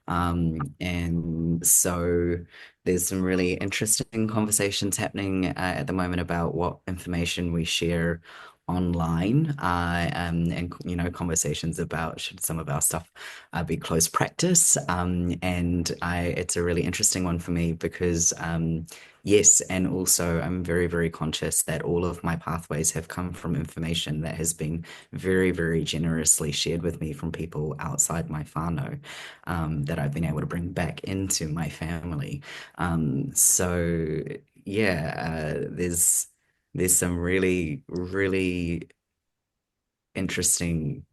And so there's some really interesting conversations happening at the moment about what information we share online, and conversations about should some of our stuff be closed practice. And it's a really interesting one for me because yes, and also I'm very, very conscious that all of my pathways have come from information that has been very, very generously shared with me from people outside my whānau, that I've been able to bring back into my family. So yeah, there's some really, really interesting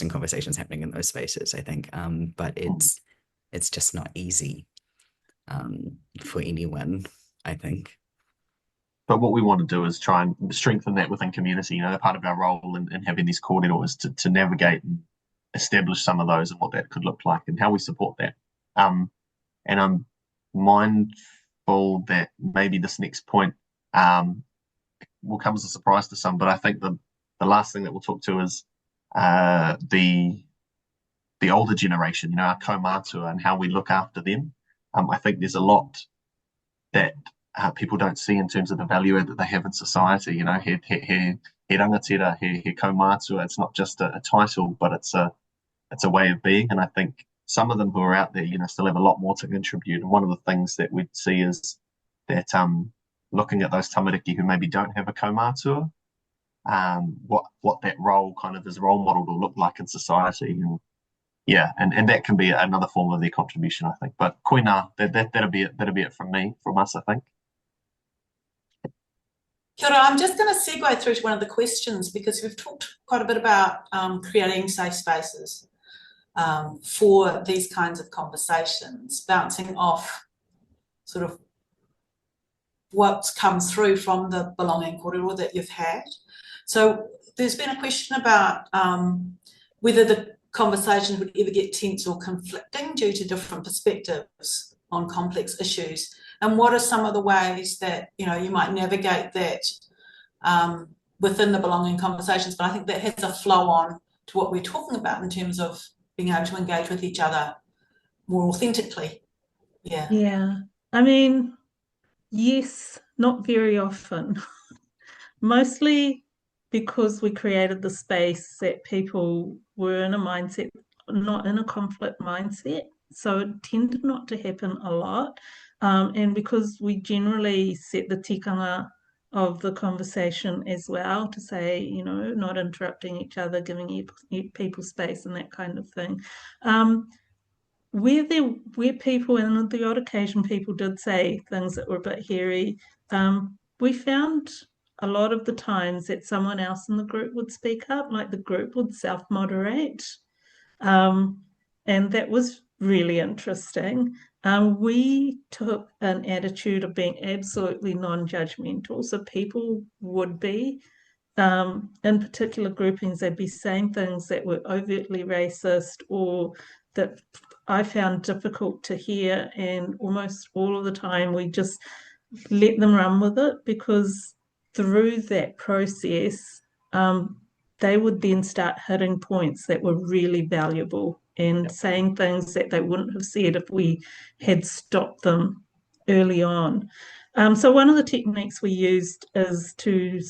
conversations happening in those spaces, I think. But it's just not easy for anyone, I think. But what we want to do is try and strengthen that within community. Part of our role in having these corridors to navigate and establish some of those and what that could look like and how we support that. And I'm mindful that maybe this next point will come as a surprise to some, but I think the last thing that we'll talk to is the older generation, our kaumātua, and how we look after them. I think there's a lot that people don't see in terms of the value add that they have in society. He rangatira, he kaumātua. It's not just a title, but it's a way of being. And I think some of them who are out there, still have a lot more to contribute. And one of the things that we'd see is that looking at those tamariki who maybe don't have a kaumātua, what that role kind of is role model to look like in society. And yeah, and that can be another form of their contribution, I think. But koina, that'll be it from us, I think. Kia ora, I'm just going to segue through to one of the questions, because we've talked quite a bit about creating safe spaces for these kinds of conversations, bouncing off sort of what's come through from the belonging corridor that you've had. So there's been a question about whether the conversation would ever get tense or conflicting due to different perspectives on complex issues, and what are some of the ways that you might navigate that within the belonging conversations. But I think that has a flow on to what we're talking about in terms of being able to engage with each other more authentically. Yeah, I mean, yes, not very often. Mostly because we created the space that people were in a mindset, not in a conflict mindset. So it tended not to happen a lot. And because we generally set the tikanga of the conversation as well to say, not interrupting each other, giving people space and that kind of thing. Where people, and on the odd occasion people did say things that were a bit hairy, we found a lot of the times that someone else in the group would speak up, like the group would self-moderate. And that was really interesting. We took an attitude of being absolutely non-judgmental. So people would be, in particular groupings, they'd be saying things that were overtly racist or that I found difficult to hear. And almost all of the time we just let them run with it, because through that process, they would then start hitting points that were really valuable and saying things that they wouldn't have said if we had stopped them early on. So one of the techniques we used is to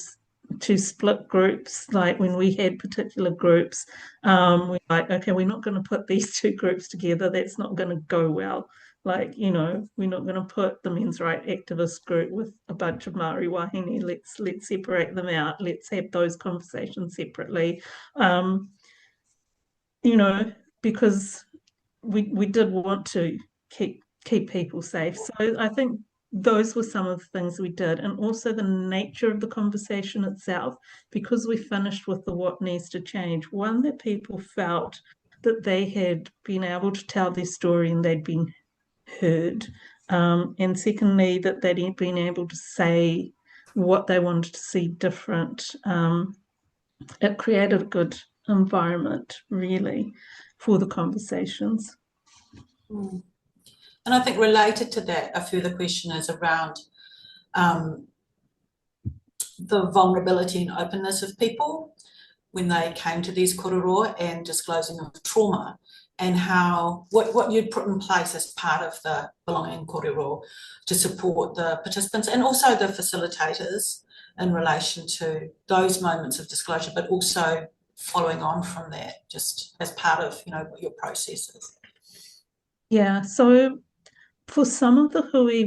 split groups. Like when we had particular groups, we're like, okay, we're not going to put these two groups together. That's not going to go well. Like, we're not going to put the men's right activist group with a bunch of Maori wahine. Let's separate them out. Let's have those conversations separately. Because we did want to keep people safe. So I think those were some of the things we did, and also the nature of the conversation itself, because we finished with the what needs to change. One, that people felt that they had been able to tell their story and they'd been heard. And secondly, that they'd been able to say what they wanted to see different. It created a good environment, really, for the conversations. Mm. And I think related to that, a further question is around the vulnerability and openness of people when they came to these kororo and disclosing of trauma, and how what you'd put in place as part of the belonging kororo to support the participants and also the facilitators in relation to those moments of disclosure, but also following on from that, just as part of your processes. Yeah, so for some of the hui,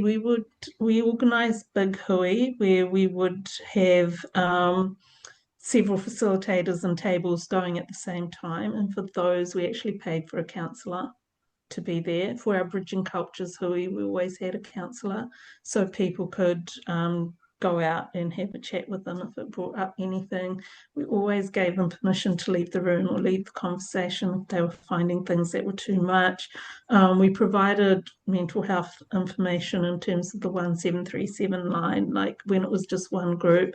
we organise big hui where we would have several facilitators and tables going at the same time, and for those we actually paid for a counsellor to be there. For our Bridging Cultures hui, we always had a counsellor so people could go out and have a chat with them if it brought up anything. We always gave them permission to leave the room or leave the conversation if they were finding things that were too much. We provided mental health information in terms of the 1737 line, like when it was just one group.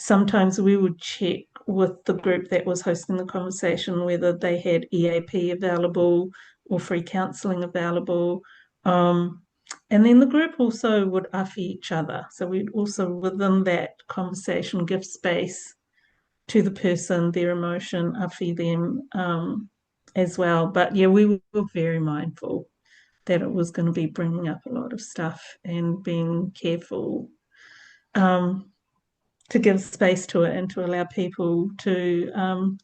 Sometimes we would check with the group that was hosting the conversation whether they had EAP available or free counselling available. And then the group also would awhi each other. So we'd also, within that conversation, give space to the person, their emotion, awhi them as well. But yeah, we were very mindful that it was going to be bringing up a lot of stuff and being careful to give space to it and to allow people to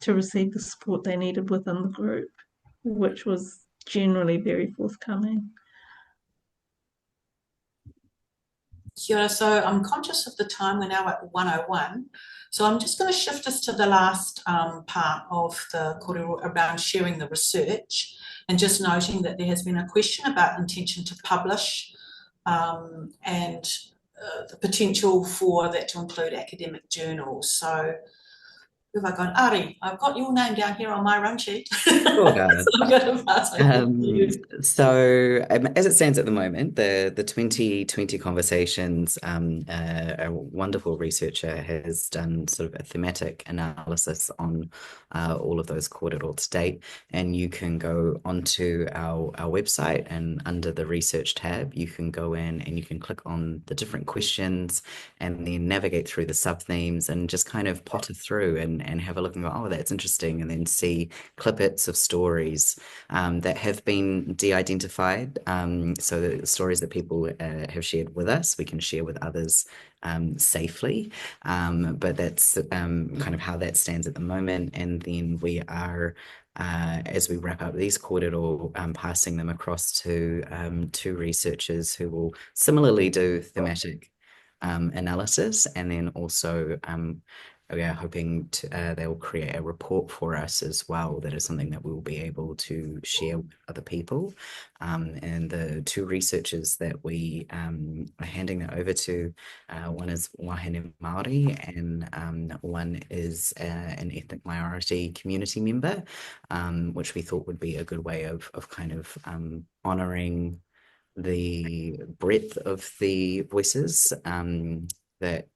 receive the support they needed within the group, which was generally very forthcoming. Kia ora. So I'm conscious of the time, we're now at 1:01. So I'm just going to shift us to the last part of the korero around sharing the research, and just noting that there has been a question about intention to publish and the potential for that to include academic journals. So who have I gone? Ari, I've got your name down here on my run sheet. Sure, Dana. So I'm going to pass over to you. So as it stands at the moment, the 2020 Conversations, a wonderful researcher has done sort of a thematic analysis on all of those korero to date, and you can go onto our website, and under the research tab, you can go in and you can click on the different questions and then navigate through the sub-themes and just kind of potter through and have a look and go, oh, that's interesting, and then see clippets of stories that have been de-identified. So the stories that people have shared with us, we can share with others safely. But that's kind of how that stands at the moment. And then we are, as we wrap up these korero, passing them across to two researchers who will similarly do thematic analysis, and then also we are hoping they will create a report for us as well. That is something that we will be able to share with other people. And the two researchers that we are handing that over to, one is wahine Māori, and one is an ethnic minority community member, which we thought would be a good way of kind of honouring the breadth of the voices that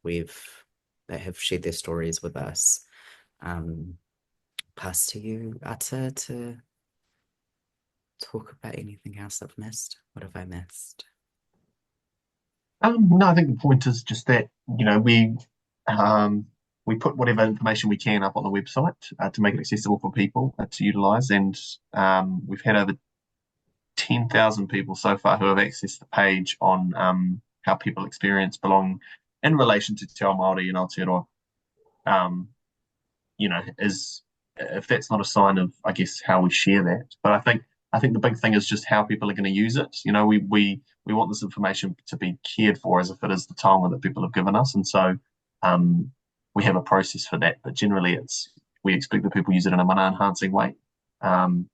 have shared their stories with us. Pass to you, Ata, to talk about anything else I've missed. What have I missed? No, I think the point is just that, we put whatever information we can up on the website to make it accessible for people to utilize. And we've had over 10,000 people so far who have accessed the page on how people experience belonging in relation to Te Ao Māori and Aotearoa. Is if that's not a sign of, I guess, how we share that. But I think the big thing is just how people are going to use it. We want this information to be cared for as if it is the taonga that people have given us, and so we have a process for that. But generally, we expect that people use it in a mana enhancing way, and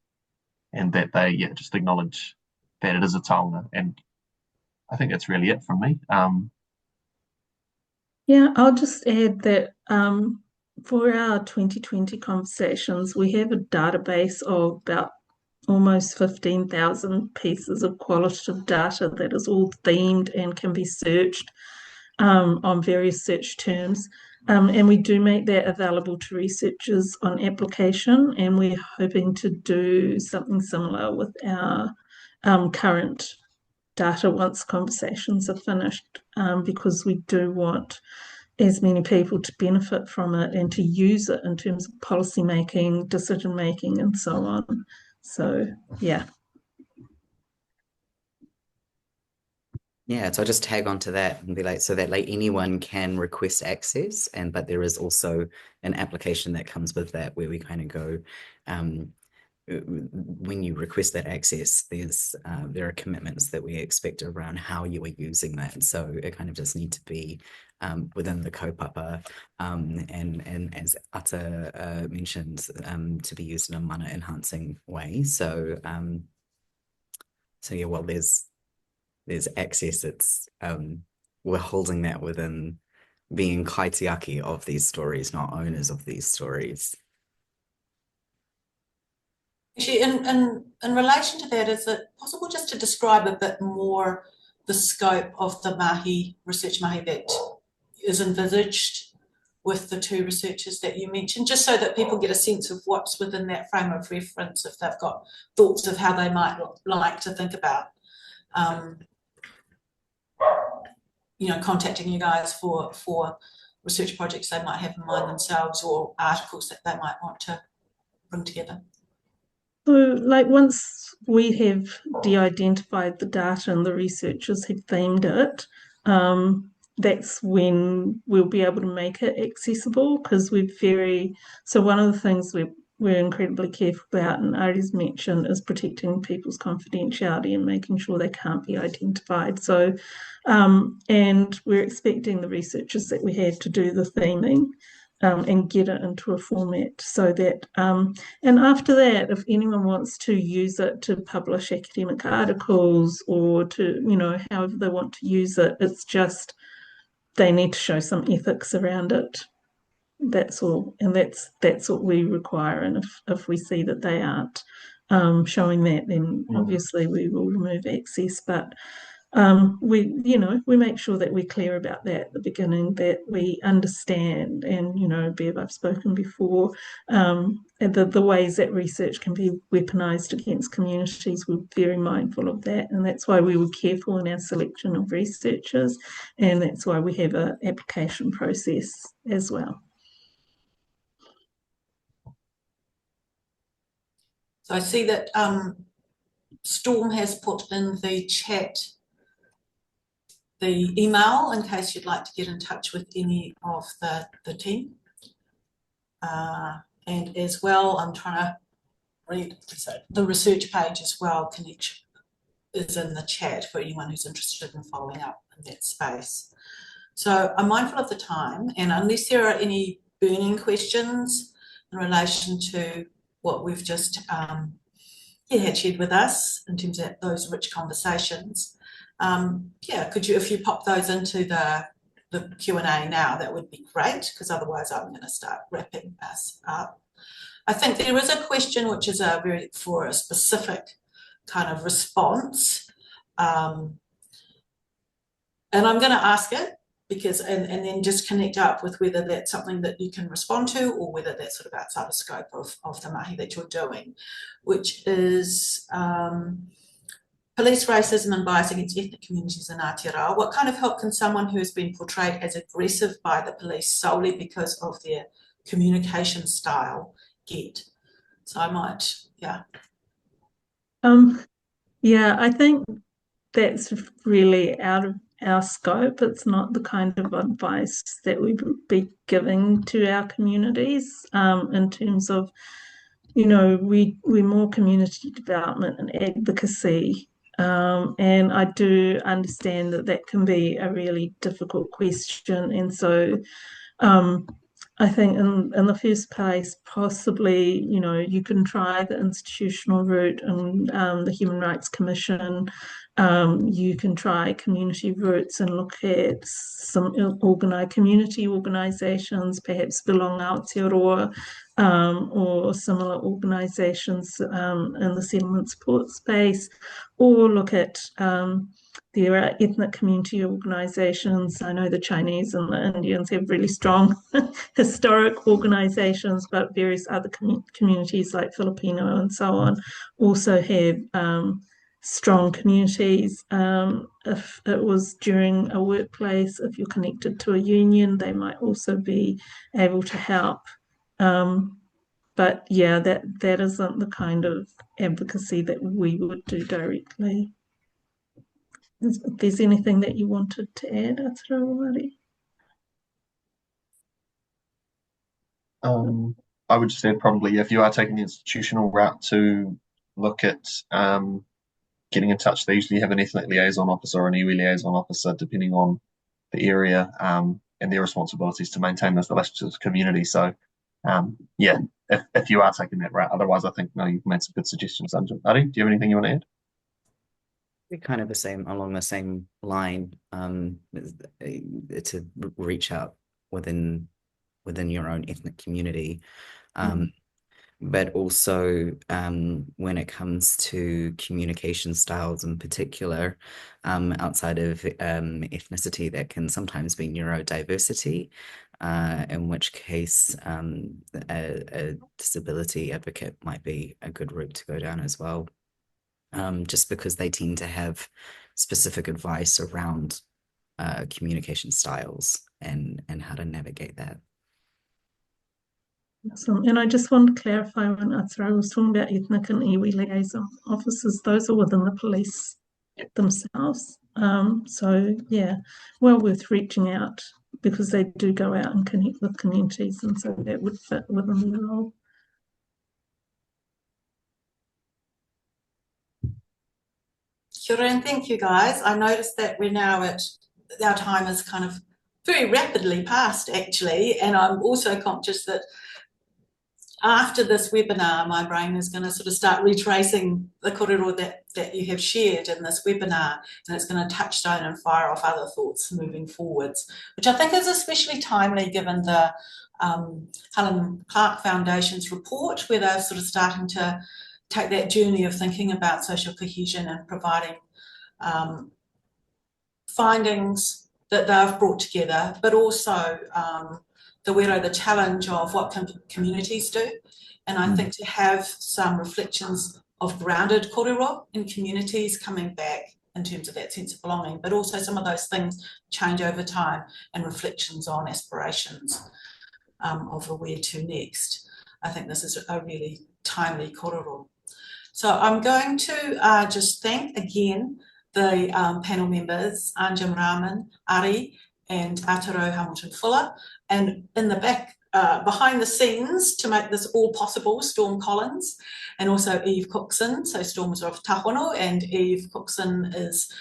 that they just acknowledge that it is a taonga. And I think that's really it from me. Yeah, I'll just add that for our 2020 conversations, we have a database of about almost 15,000 pieces of qualitative data that is all themed and can be searched on various search terms. And we do make that available to researchers on application, and we're hoping to do something similar with our current data once conversations are finished, because we do want as many people to benefit from it and to use it in terms of policy making, decision making, and so on. So, yeah. Yeah, so I'll just tag onto that and be like, so that like anyone can request access, but there is also an application that comes with that where we kind of go, when you request that access, there are commitments that we expect around how you are using that. So it kind of just need to be within the kaupapa, and as Ata mentioned, to be used in a mana enhancing way. So yeah, well, there's access. It's we're holding that within being kaitiaki of these stories, not owners of these stories. Actually, in relation to that, is it possible just to describe a bit more the scope of the research mahi that is envisaged with the two researchers that you mentioned, just so that people get a sense of what's within that frame of reference, if they've got thoughts of how they might like to think about, contacting you guys for research projects they might have in mind themselves, or articles that they might want to bring together. So, like, once we have de-identified the data and the researchers have themed it, that's when we'll be able to make it accessible, because so one of the things we're incredibly careful about, and Ari's mentioned, is protecting people's confidentiality and making sure they can't be identified. So, and we're expecting the researchers that we have to do the theming and get it into a format so that, and after that, if anyone wants to use it to publish academic articles or to, however they want to use it, it's just they need to show some ethics around it. That's all. And that's what we require. And if we see that they aren't showing that, then obviously we will remove access. But we make sure that we're clear about that at the beginning, that we understand, and Bev, I've spoken before, the ways that research can be weaponized against communities. We're very mindful of that, and that's why we were careful in our selection of researchers, and that's why we have an application process as well. So I see that Storm has put in the chat the email in case you'd like to get in touch with any of the team. And as well, I'm trying to read the research page as well. Connection is in the chat for anyone who's interested in following up in that space. So I'm mindful of the time, and unless there are any burning questions in relation to what we've just had shared with us in terms of those rich conversations, could you, if you pop those into the Q&A now, that would be great, because otherwise I'm going to start wrapping us up. I think there is a question which is for a specific kind of response, and I'm going to ask it because, and then just connect up with whether that's something that you can respond to, or whether that's sort of outside the scope of the mahi that you're doing, which is police racism and bias against ethnic communities in Aotearoa. What kind of help can someone who has been portrayed as aggressive by the police solely because of their communication style get? So I might, I think that's really out our scope. It's not the kind of advice that we would be giving to our communities in terms of, we're more community development and advocacy. And I do understand that can be a really difficult question. And so I think in the first place, possibly, you can try the institutional route and the Human Rights Commission. You can try community routes and look at some community organisations, perhaps Belonging Aotearoa, or similar organisations in the settlement support space, or look at there are ethnic community organisations. I know the Chinese and the Indians have really strong historic organisations, but various other communities like Filipino and so on also have strong communities. If it was during a workplace, if you're connected to a union, they might also be able to help. But yeah, that isn't the kind of advocacy that we would do directly. If there's anything that you wanted to add, Aotearoa? I would just say probably if you are taking the institutional route to look at getting in touch, they usually have an ethnic liaison officer or an iwi liaison officer, depending on the area and their responsibilities to maintain those relationships with the community. So, yeah, if you are taking that route, otherwise, I think no, you've made some good suggestions. Ari, do you have anything you want to add? Kind of along the same line, to reach out within your own ethnic community, but also when it comes to communication styles in particular, outside of ethnicity, that can sometimes be neurodiversity, in which case a disability advocate might be a good route to go down as well. Just because they tend to have specific advice around communication styles and how to navigate that. Awesome. And I just want to clarify when Aotearoa was talking about ethnic and iwi liaison officers, those are within the police themselves. So yeah, well worth reaching out because they do go out and connect with communities, and so that would fit within the role. Kia ora, and thank you guys. I noticed that we're now our time is kind of very rapidly past actually, and I'm also conscious that after this webinar, my brain is going to sort of start retracing the korero that you have shared in this webinar, and it's going to touchstone and fire off other thoughts moving forwards, which I think is especially timely given the Helen Clark Foundation's report, where they're sort of starting to take that journey of thinking about social cohesion and providing findings that they've brought together, but also the challenge of what can communities do. And I think to have some reflections of grounded korero in communities coming back in terms of that sense of belonging, but also some of those things change over time and reflections on aspirations of where to next. I think this is a really timely korero. So I'm going to just thank again the panel members, Anjum Rahman, Ari, and Aotearoa Hamilton Fuller, and in the back, behind the scenes to make this all possible, Storm Collins, and also Eve Cookson. So Storm is of Tāhono and Eve Cookson is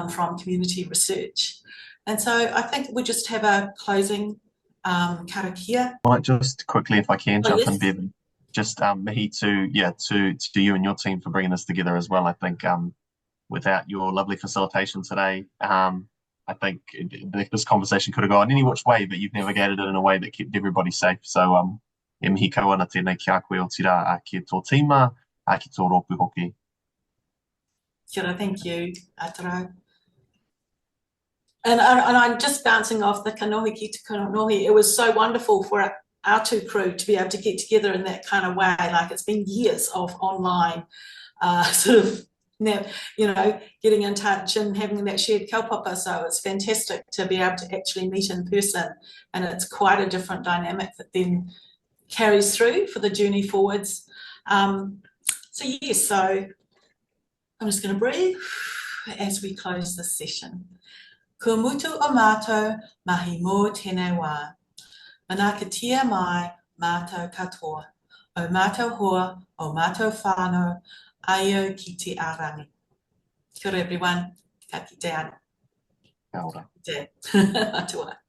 from Community Research. And so I think we just have a closing karakia. I might just quickly, if I can, jump in, Bevan. Just mihi to you and your team for bringing this together as well. I think without your lovely facilitation today, I think this conversation could have gone any which way, but you've navigated it in a way that kept everybody safe. So mihi kawana tēnei ki a koe o tira a ki tō tīma, a ki tō rōpū hoki. Kia ora, thank you, Aotearoa. And I'm just bouncing off the kanohi ki te kanohi. It was so wonderful for our two crew to be able to get together in that kind of way. Like it's been years of online sort of, getting in touch and having that shared kaupapa. So it's fantastic to be able to actually meet in person. And it's quite a different dynamic that then carries through for the journey forwards. So I'm just going to breathe as we close this session. Kua mutu o mātou mahi mō tēnei wā. Manaakatia mai mātou katoa. O mātou hoa, o mātou whānau, aio ki te arangi. Kia ora everyone, ka kite ana. Kia ora. Te. Atua.